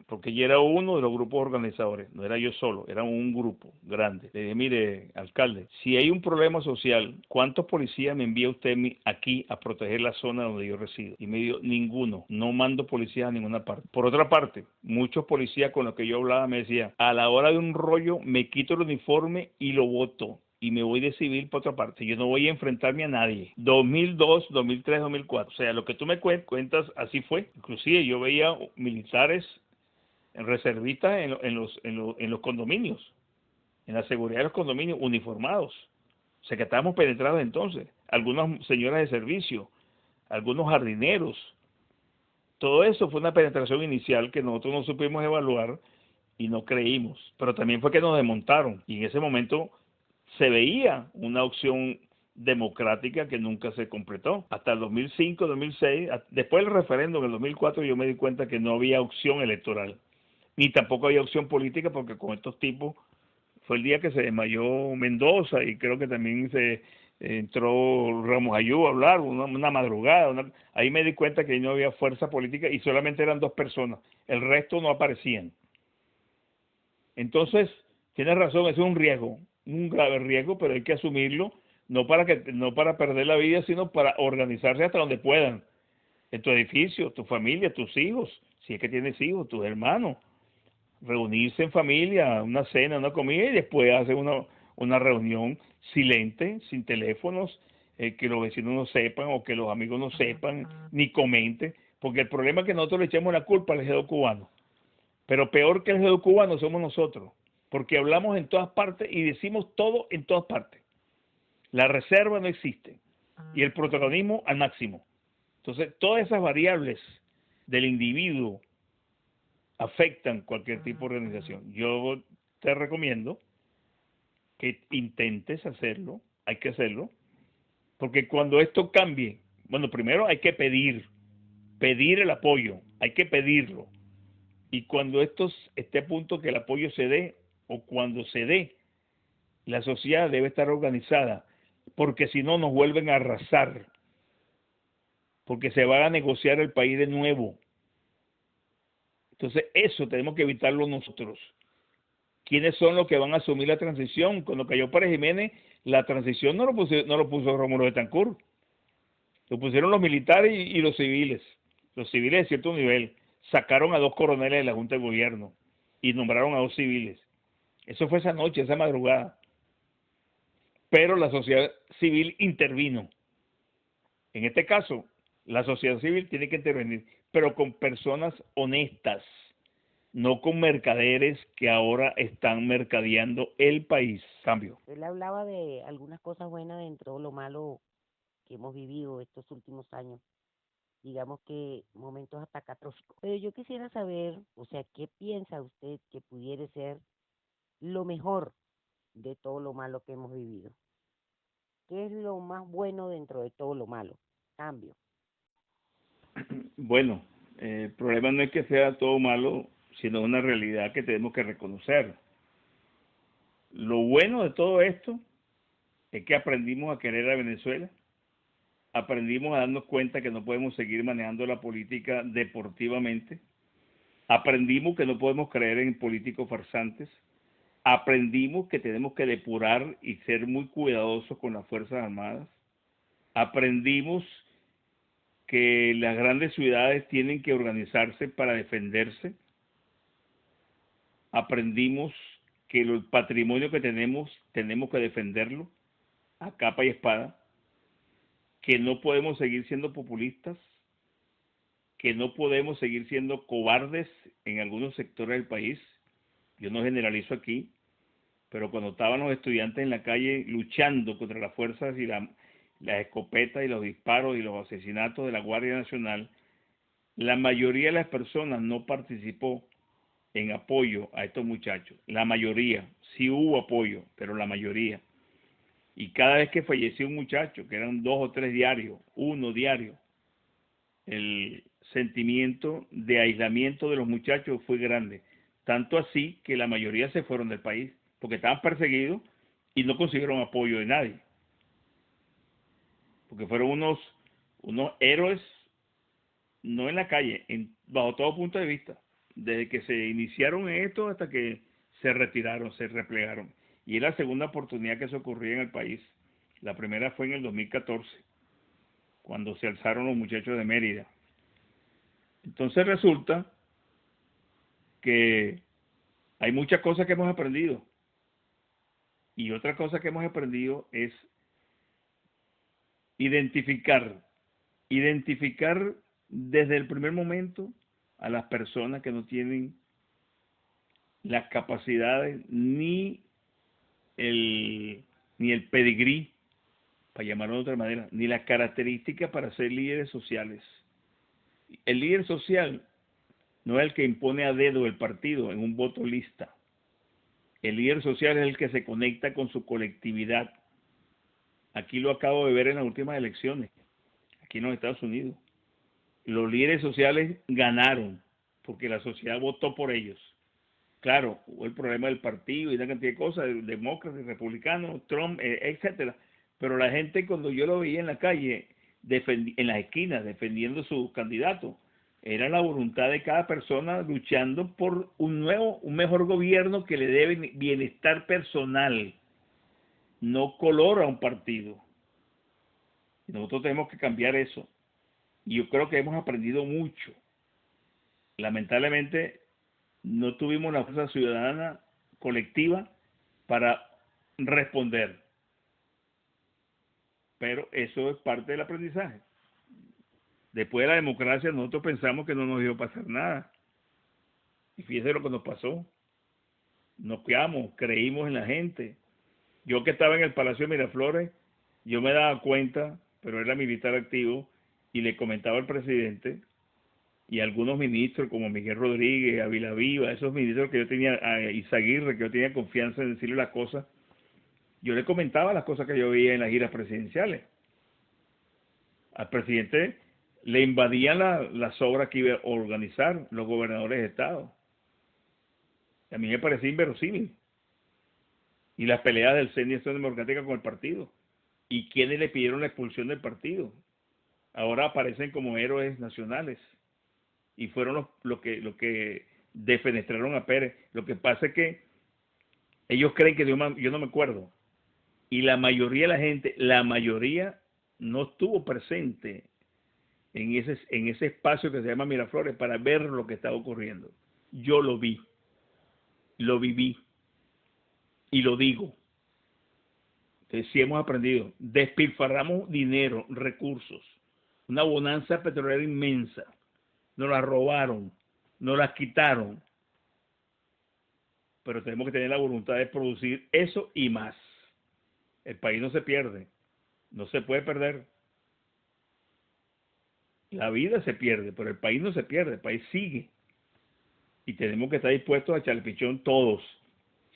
porque yo era uno de los grupos organizadores, no era yo solo, era un grupo grande. Le dije, mire, alcalde, si hay un problema social, ¿cuántos policías me envía usted aquí a proteger la zona donde yo resido? Y me dijo, ninguno, no mando policías a ninguna parte. Por otra parte, muchos policías con los que yo hablaba me decían, a la hora de un rollo me quito el uniforme y lo boto y me voy de civil por otra parte. Yo no voy a enfrentarme a nadie. 2002, 2003, 2004. O sea, lo que tú me cuentas, así fue. Inclusive yo veía militares reservistas en los condominios, en la seguridad de los condominios, uniformados. O sea que estábamos penetrados entonces. Algunas señoras de servicio, algunos jardineros, Todo eso fue una penetración inicial que nosotros no supimos evaluar y no creímos, pero también fue que nos desmontaron y en ese momento se veía una opción democrática que nunca se completó. Hasta el 2005, 2006, después del referéndum en el 2004 yo me di cuenta que no había opción electoral, ni tampoco había opción política porque con estos tipos fue el día que se desmayó Mendoza y creo que también se entró Ramos Ayú a hablar, una madrugada, ahí me di cuenta que no había fuerza política y solamente eran 2 personas, el resto no aparecían. Entonces, tienes razón, eso es un riesgo, un grave riesgo, pero hay que asumirlo, no para perder la vida, sino para organizarse hasta donde puedan, en tu edificio, tu familia, tus hijos, si es que tienes hijos, tus hermanos, reunirse en familia, una cena, una comida y después hacer una reunión silente, sin teléfonos, que los vecinos no sepan o que los amigos no sepan, ni comenten, porque el problema es que nosotros le echamos la culpa al ejército cubano, pero peor que el ejército cubano somos nosotros, porque hablamos en todas partes y decimos todo en todas partes. La reserva no existe y el protagonismo al máximo. Entonces, todas esas variables del individuo afectan cualquier tipo de organización. Yo te recomiendo que intentes hacerlo, hay que hacerlo, porque cuando esto cambie, bueno, primero hay que pedir el apoyo, hay que pedirlo. Y cuando esto esté a punto que el apoyo se dé, o cuando se dé, la sociedad debe estar organizada, porque si no nos vuelven a arrasar, porque se va a negociar el país de nuevo. Entonces eso tenemos que evitarlo nosotros. ¿Quiénes son los que van a asumir la transición? Cuando cayó Pérez Jiménez, la transición no lo puso Rómulo Betancourt. Lo pusieron los militares y los civiles. Los civiles de cierto nivel. Sacaron a 2 coroneles de la Junta de Gobierno y nombraron a 2 civiles. Eso fue esa noche, esa madrugada. Pero la sociedad civil intervino. En este caso, la sociedad civil tiene que intervenir, pero con personas honestas, no con mercaderes que ahora están mercadeando el país. Cambio. Él hablaba de algunas cosas buenas dentro de lo malo que hemos vivido estos últimos años. Digamos que momentos hasta catastróficos. Pero yo quisiera saber, o sea, ¿qué piensa usted que pudiera ser lo mejor de todo lo malo que hemos vivido? ¿Qué es lo más bueno dentro de todo lo malo? Cambio. Bueno, el problema no es que sea todo malo, sino una realidad que tenemos que reconocer. Lo bueno de todo esto es que aprendimos a querer a Venezuela, aprendimos a darnos cuenta que no podemos seguir manejando la política deportivamente, aprendimos que no podemos creer en políticos farsantes, aprendimos que tenemos que depurar y ser muy cuidadosos con las Fuerzas Armadas, aprendimos que las grandes ciudades tienen que organizarse para defenderse, aprendimos que el patrimonio que tenemos que defenderlo a capa y espada, que no podemos seguir siendo populistas, que no podemos seguir siendo cobardes en algunos sectores del país. Yo no generalizo aquí, pero cuando estaban los estudiantes en la calle luchando contra las fuerzas y las escopetas y los disparos y los asesinatos de la Guardia Nacional, la mayoría de las personas no participó en apoyo a estos muchachos. La mayoría, sí hubo apoyo, pero la mayoría. Y cada vez que falleció un muchacho, que eran 2 o 3 diarios, 1 diario, el sentimiento de aislamiento de los muchachos fue grande. Tanto así que la mayoría se fueron del país, porque estaban perseguidos y no consiguieron apoyo de nadie. Porque fueron unos héroes, no en la calle, bajo todo punto de vista, desde que se iniciaron en esto hasta que se retiraron, se replegaron. Y es la segunda oportunidad que eso ocurría en el país. La primera fue en el 2014, cuando se alzaron los muchachos de Mérida. Entonces resulta que hay muchas cosas que hemos aprendido. Y otra cosa que hemos aprendido es identificar desde el primer momento a las personas que no tienen las capacidades ni el pedigrí, para llamarlo de otra manera, ni las características para ser líderes sociales. El líder social no es el que impone a dedo el partido en un voto lista. El líder social es el que se conecta con su colectividad. Aquí lo acabo de ver en las últimas elecciones, aquí en los Estados Unidos. Los líderes sociales ganaron porque la sociedad votó por ellos. Claro, hubo el problema del partido y una cantidad de cosas, demócratas, republicanos, Trump, etcétera. Pero la gente, cuando yo lo veía en la calle, en las esquinas, defendiendo su candidato, era la voluntad de cada persona luchando por un mejor gobierno que le dé bienestar personal, no color a un partido. Y nosotros tenemos que cambiar eso. Y yo creo que hemos aprendido mucho. Lamentablemente, no tuvimos la fuerza ciudadana colectiva para responder. Pero eso es parte del aprendizaje. Después de la democracia, nosotros pensamos que no nos iba a pasar nada. Y fíjense lo que nos pasó. Nos quedamos, creímos en la gente. Yo que estaba en el Palacio de Miraflores, yo me daba cuenta, pero era militar activo, y le comentaba al presidente y a algunos ministros como Miguel Rodríguez, Ávila Viva, esos ministros que yo tenía, a Izaguirre, que yo tenía confianza en decirle las cosas, yo le comentaba las cosas que yo veía en las giras presidenciales. Al presidente le invadían las obras que iba a organizar los gobernadores de estado. A mí me parecía inverosímil. Y las peleas del CNI y Democrática con el partido. ¿Y quiénes le pidieron la expulsión del partido? Ahora aparecen como héroes nacionales. Y fueron los que defenestraron a Pérez. Lo que pasa es que ellos creen que yo no me acuerdo. Y la mayoría de la gente, no estuvo presente en ese espacio que se llama Miraflores para ver lo que estaba ocurriendo. Yo lo vi, lo viví y lo digo. Entonces, sí hemos aprendido. Despilfarramos dinero, recursos, una bonanza petrolera inmensa. Nos la robaron, nos las quitaron. Pero tenemos que tener la voluntad de producir eso y más. El país no se pierde, no se puede perder. La vida se pierde, pero el país no se pierde, el país sigue. Y tenemos que estar dispuestos a echar el pichón todos,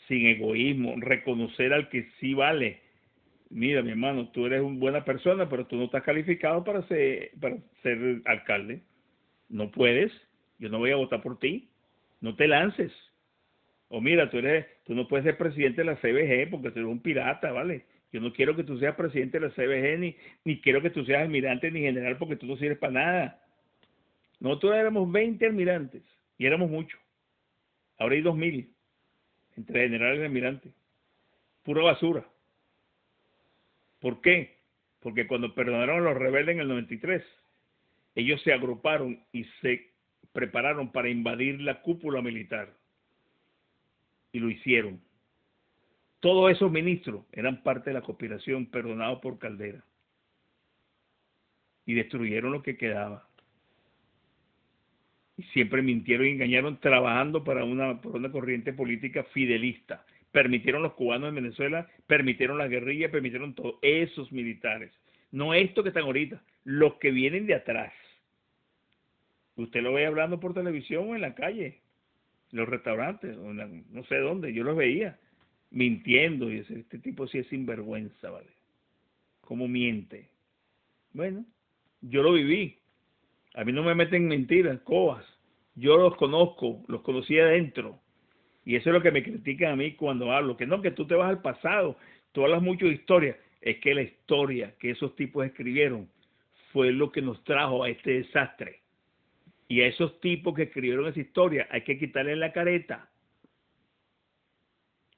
sin egoísmo, reconocer al que sí vale. Mira, mi hermano, tú eres una buena persona, pero tú no estás calificado para ser alcalde. No puedes, yo no voy a votar por ti, no te lances. O mira, tú no puedes ser presidente de la CBG porque tú eres un pirata, ¿vale? Yo no quiero que tú seas presidente de la CBG, ni quiero que tú seas almirante ni general porque tú no sirves para nada. Nosotros éramos 20 almirantes y éramos muchos. Ahora hay 2000 entre generales y almirantes. Pura basura. ¿Por qué? Porque cuando perdonaron a los rebeldes en el 93, ellos se agruparon y se prepararon para invadir la cúpula militar. Y lo hicieron. Todos esos ministros eran parte de la conspiración perdonados por Caldera. Y destruyeron lo que quedaba. Y siempre mintieron y engañaron trabajando por una corriente política fidelista. Permitieron los cubanos en Venezuela, permitieron la guerrilla, permitieron todo. Esos militares. No estos que están ahorita, los que vienen de atrás. Usted lo ve hablando por televisión o en la calle, en los restaurantes, o no sé dónde, yo los veía. Mintiendo, y este tipo sí es sinvergüenza, ¿vale? ¿Cómo miente? Bueno, yo lo viví. A mí no me meten mentiras, cobas. Yo los conozco, los conocí adentro. Y eso es lo que me critican a mí cuando hablo. Que no, que tú te vas al pasado, tú hablas mucho de historia. Es que la historia que esos tipos escribieron fue lo que nos trajo a este desastre. Y a esos tipos que escribieron esa historia hay que quitarle la careta.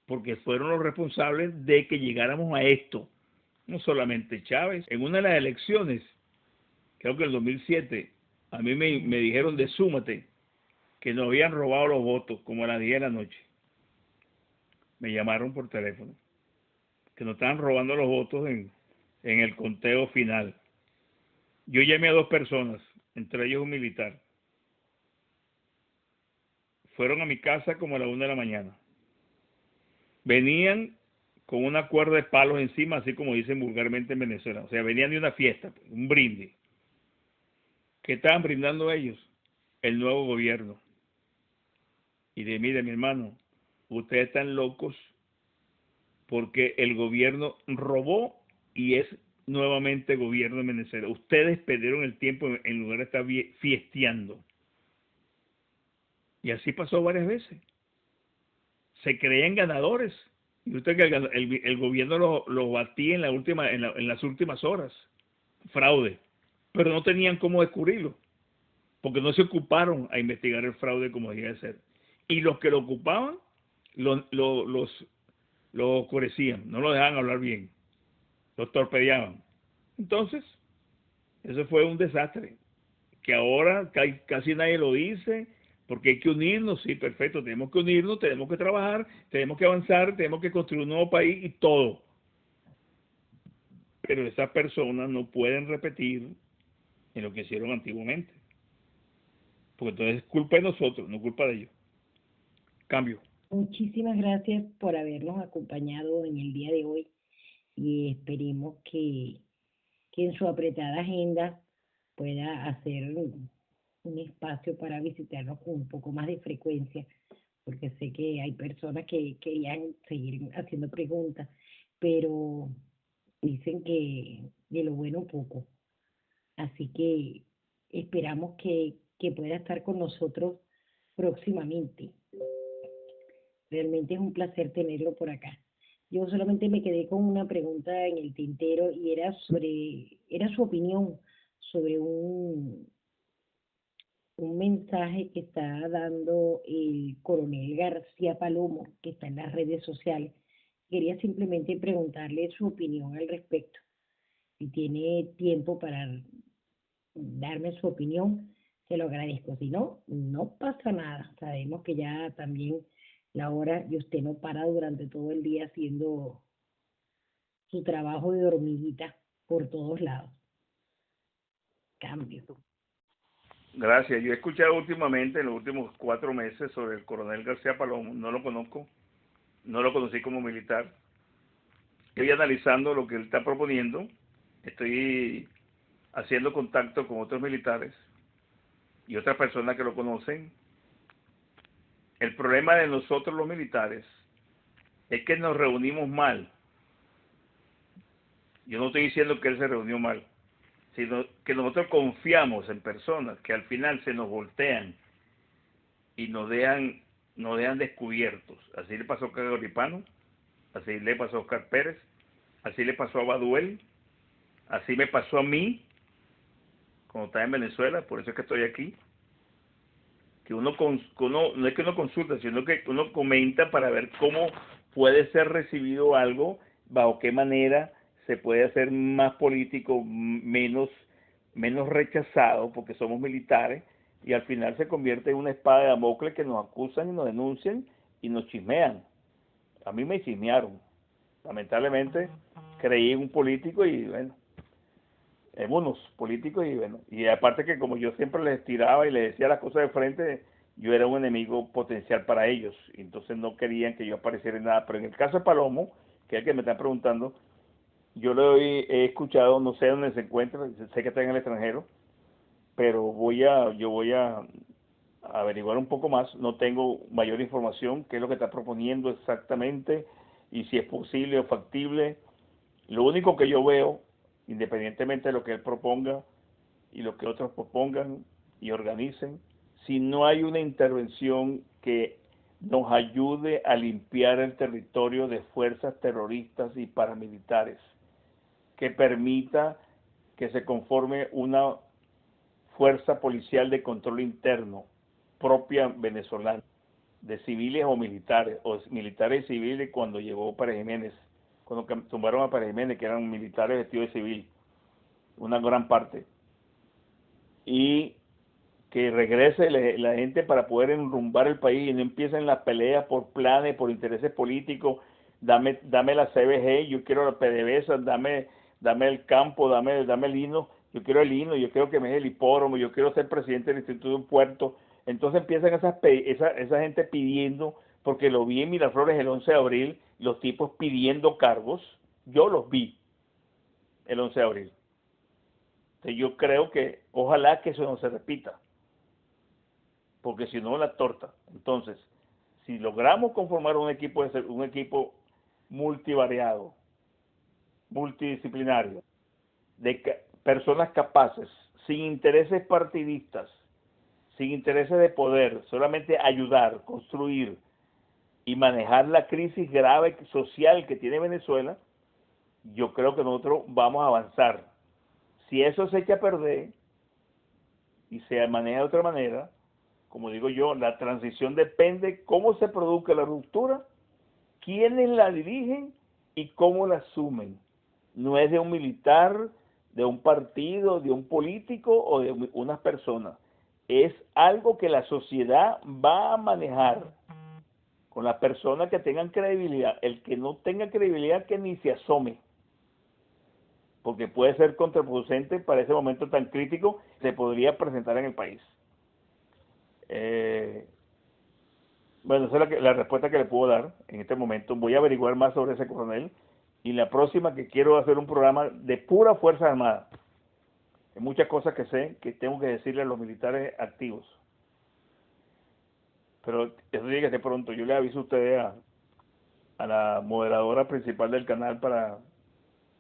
Porque fueron los responsables de que llegáramos a esto. No solamente Chávez. En una de las elecciones, creo que en el 2007, a mí me dijeron de Súmate que nos habían robado los votos, como a las 10 de la noche. Me llamaron por teléfono, que nos estaban robando los votos en el conteo final. Yo llamé a 2 personas, entre ellos un militar. Fueron a mi casa como a las 1 de la mañana. Venían con una cuerda de palos encima, así como dicen vulgarmente en Venezuela. O sea, venían de una fiesta, un brindis. ¿Qué estaban brindando ellos? El nuevo gobierno. Y de mire, mi hermano, ustedes están locos porque el gobierno robó y es nuevamente gobierno de Venezuela. Ustedes perdieron el tiempo en lugar de estar fiesteando. Y así pasó varias veces. Se creían ganadores. Y usted que el gobierno lo batía en las últimas horas. Fraude. Pero no tenían cómo descubrirlo. Porque no se ocuparon a investigar el fraude como debía de ser. Y los que lo ocupaban, los oscurecían. No lo dejaban hablar bien. Los torpedeaban. Entonces, eso fue un desastre. Que ahora casi nadie lo dice. Porque hay que unirnos, sí, perfecto, tenemos que unirnos, tenemos que trabajar, tenemos que avanzar, tenemos que construir un nuevo país y todo. Pero esas personas no pueden repetir en lo que hicieron antiguamente. Porque entonces es culpa de nosotros, no culpa de ellos. Cambio. Muchísimas gracias por habernos acompañado en el día de hoy y esperemos que en su apretada agenda pueda hacer un espacio para visitarnos con un poco más de frecuencia, porque sé que hay personas que querían seguir haciendo preguntas, pero dicen que de lo bueno poco. Así que esperamos que pueda estar con nosotros próximamente. Realmente es un placer tenerlo por acá. Yo solamente me quedé con una pregunta en el tintero y era su opinión sobre un mensaje que está dando el coronel García Palomo, que está en las redes sociales. Quería simplemente preguntarle su opinión al respecto. Si tiene tiempo para darme su opinión, se lo agradezco. Si no, no pasa nada. Sabemos que ya también la hora y usted no para durante todo el día haciendo su trabajo de hormiguita por todos lados. Cambio. Gracias. Yo he escuchado últimamente, en los últimos 4 meses, sobre el coronel García Palomo. No lo conozco, no lo conocí como militar. Estoy analizando lo que él está proponiendo. Estoy haciendo contacto con otros militares y otras personas que lo conocen. El problema de nosotros los militares es que nos reunimos mal. Yo no estoy diciendo que él se reunió mal, sino que nosotros confiamos en personas que al final se nos voltean y nos dejan descubiertos. Así le pasó a Carlos Ripano, así le pasó a Oscar Pérez, así le pasó a Baduel, así me pasó a mí cuando estaba en Venezuela, por eso es que estoy aquí. Que uno no es que uno consulta, sino que uno comenta para ver cómo puede ser recibido algo, bajo qué manera se puede hacer más político, menos rechazado, porque somos militares, y al final se convierte en una espada de Damocles que nos acusan y nos denuncian y nos chismean. A mí me chismearon. Lamentablemente creí en un político y bueno, en unos políticos y bueno, y aparte que como yo siempre les tiraba y les decía las cosas de frente, yo era un enemigo potencial para ellos, y entonces no querían que yo apareciera en nada. Pero en el caso de Palomo, que es el que me están preguntando, yo he escuchado, no sé dónde se encuentra, sé que está en el extranjero, pero yo voy a averiguar un poco más. No tengo mayor información, qué es lo que está proponiendo exactamente y si es posible o factible. Lo único que yo veo, independientemente de lo que él proponga y lo que otros propongan y organicen, si no hay una intervención que nos ayude a limpiar el territorio de fuerzas terroristas y paramilitares, que permita que se conforme una fuerza policial de control interno propia venezolana, de civiles o militares y civiles, cuando llegó Pérez Jiménez, cuando tumbaron a Pérez Jiménez, que eran militares vestidos de civil, una gran parte, y que regrese la gente para poder enrumbar el país y no empiecen las peleas por planes, por intereses políticos. Dame la CBG, yo quiero la PDVSA, dame el campo, dame el hino, yo quiero el hino, yo quiero que me dé el hipódromo, yo quiero ser presidente del Instituto de un Puerto. Entonces empiezan esa gente pidiendo, porque lo vi en Miraflores el 11 de abril, los tipos pidiendo cargos. Yo los vi el 11 de abril. Entonces yo creo que ojalá que eso no se repita, porque si no la torta. Entonces, si logramos conformar un equipo multivariado, multidisciplinario, de personas capaces, sin intereses partidistas, sin intereses de poder, solamente ayudar, construir y manejar la crisis grave social que tiene Venezuela, yo creo que nosotros vamos a avanzar. Si eso se echa a perder y se maneja de otra manera, como digo yo, la transición depende cómo se produzca la ruptura, quiénes la dirigen y cómo la asumen. No es de un militar, de un partido, de un político o de unas personas. Es algo que la sociedad va a manejar con las personas que tengan credibilidad. El que no tenga credibilidad, que ni se asome, porque puede ser contraproducente para ese momento tan crítico que se podría presentar en el país. Bueno, esa es la respuesta que le puedo dar en este momento. Voy a averiguar más sobre ese coronel y la próxima que quiero hacer un programa de pura Fuerza Armada. Hay muchas cosas que sé que tengo que decirle a los militares activos. Pero eso llega de pronto. Yo le aviso a ustedes a la moderadora principal del canal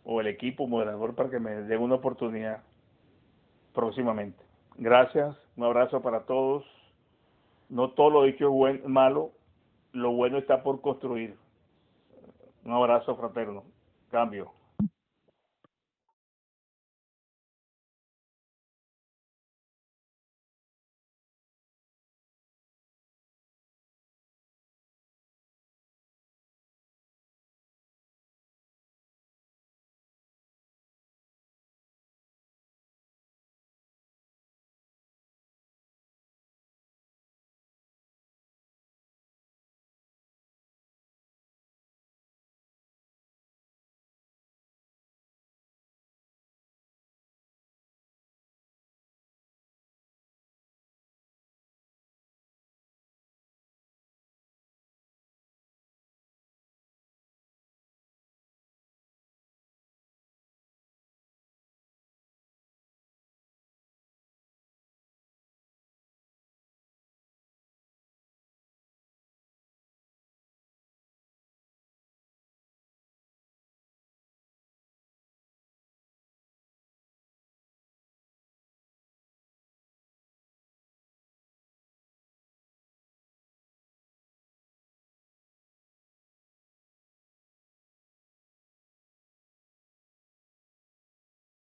o el equipo moderador para que me den una oportunidad próximamente. Gracias, un abrazo para todos. No todo lo dicho es malo, lo bueno está por construir. Un abrazo fraterno. Cambio.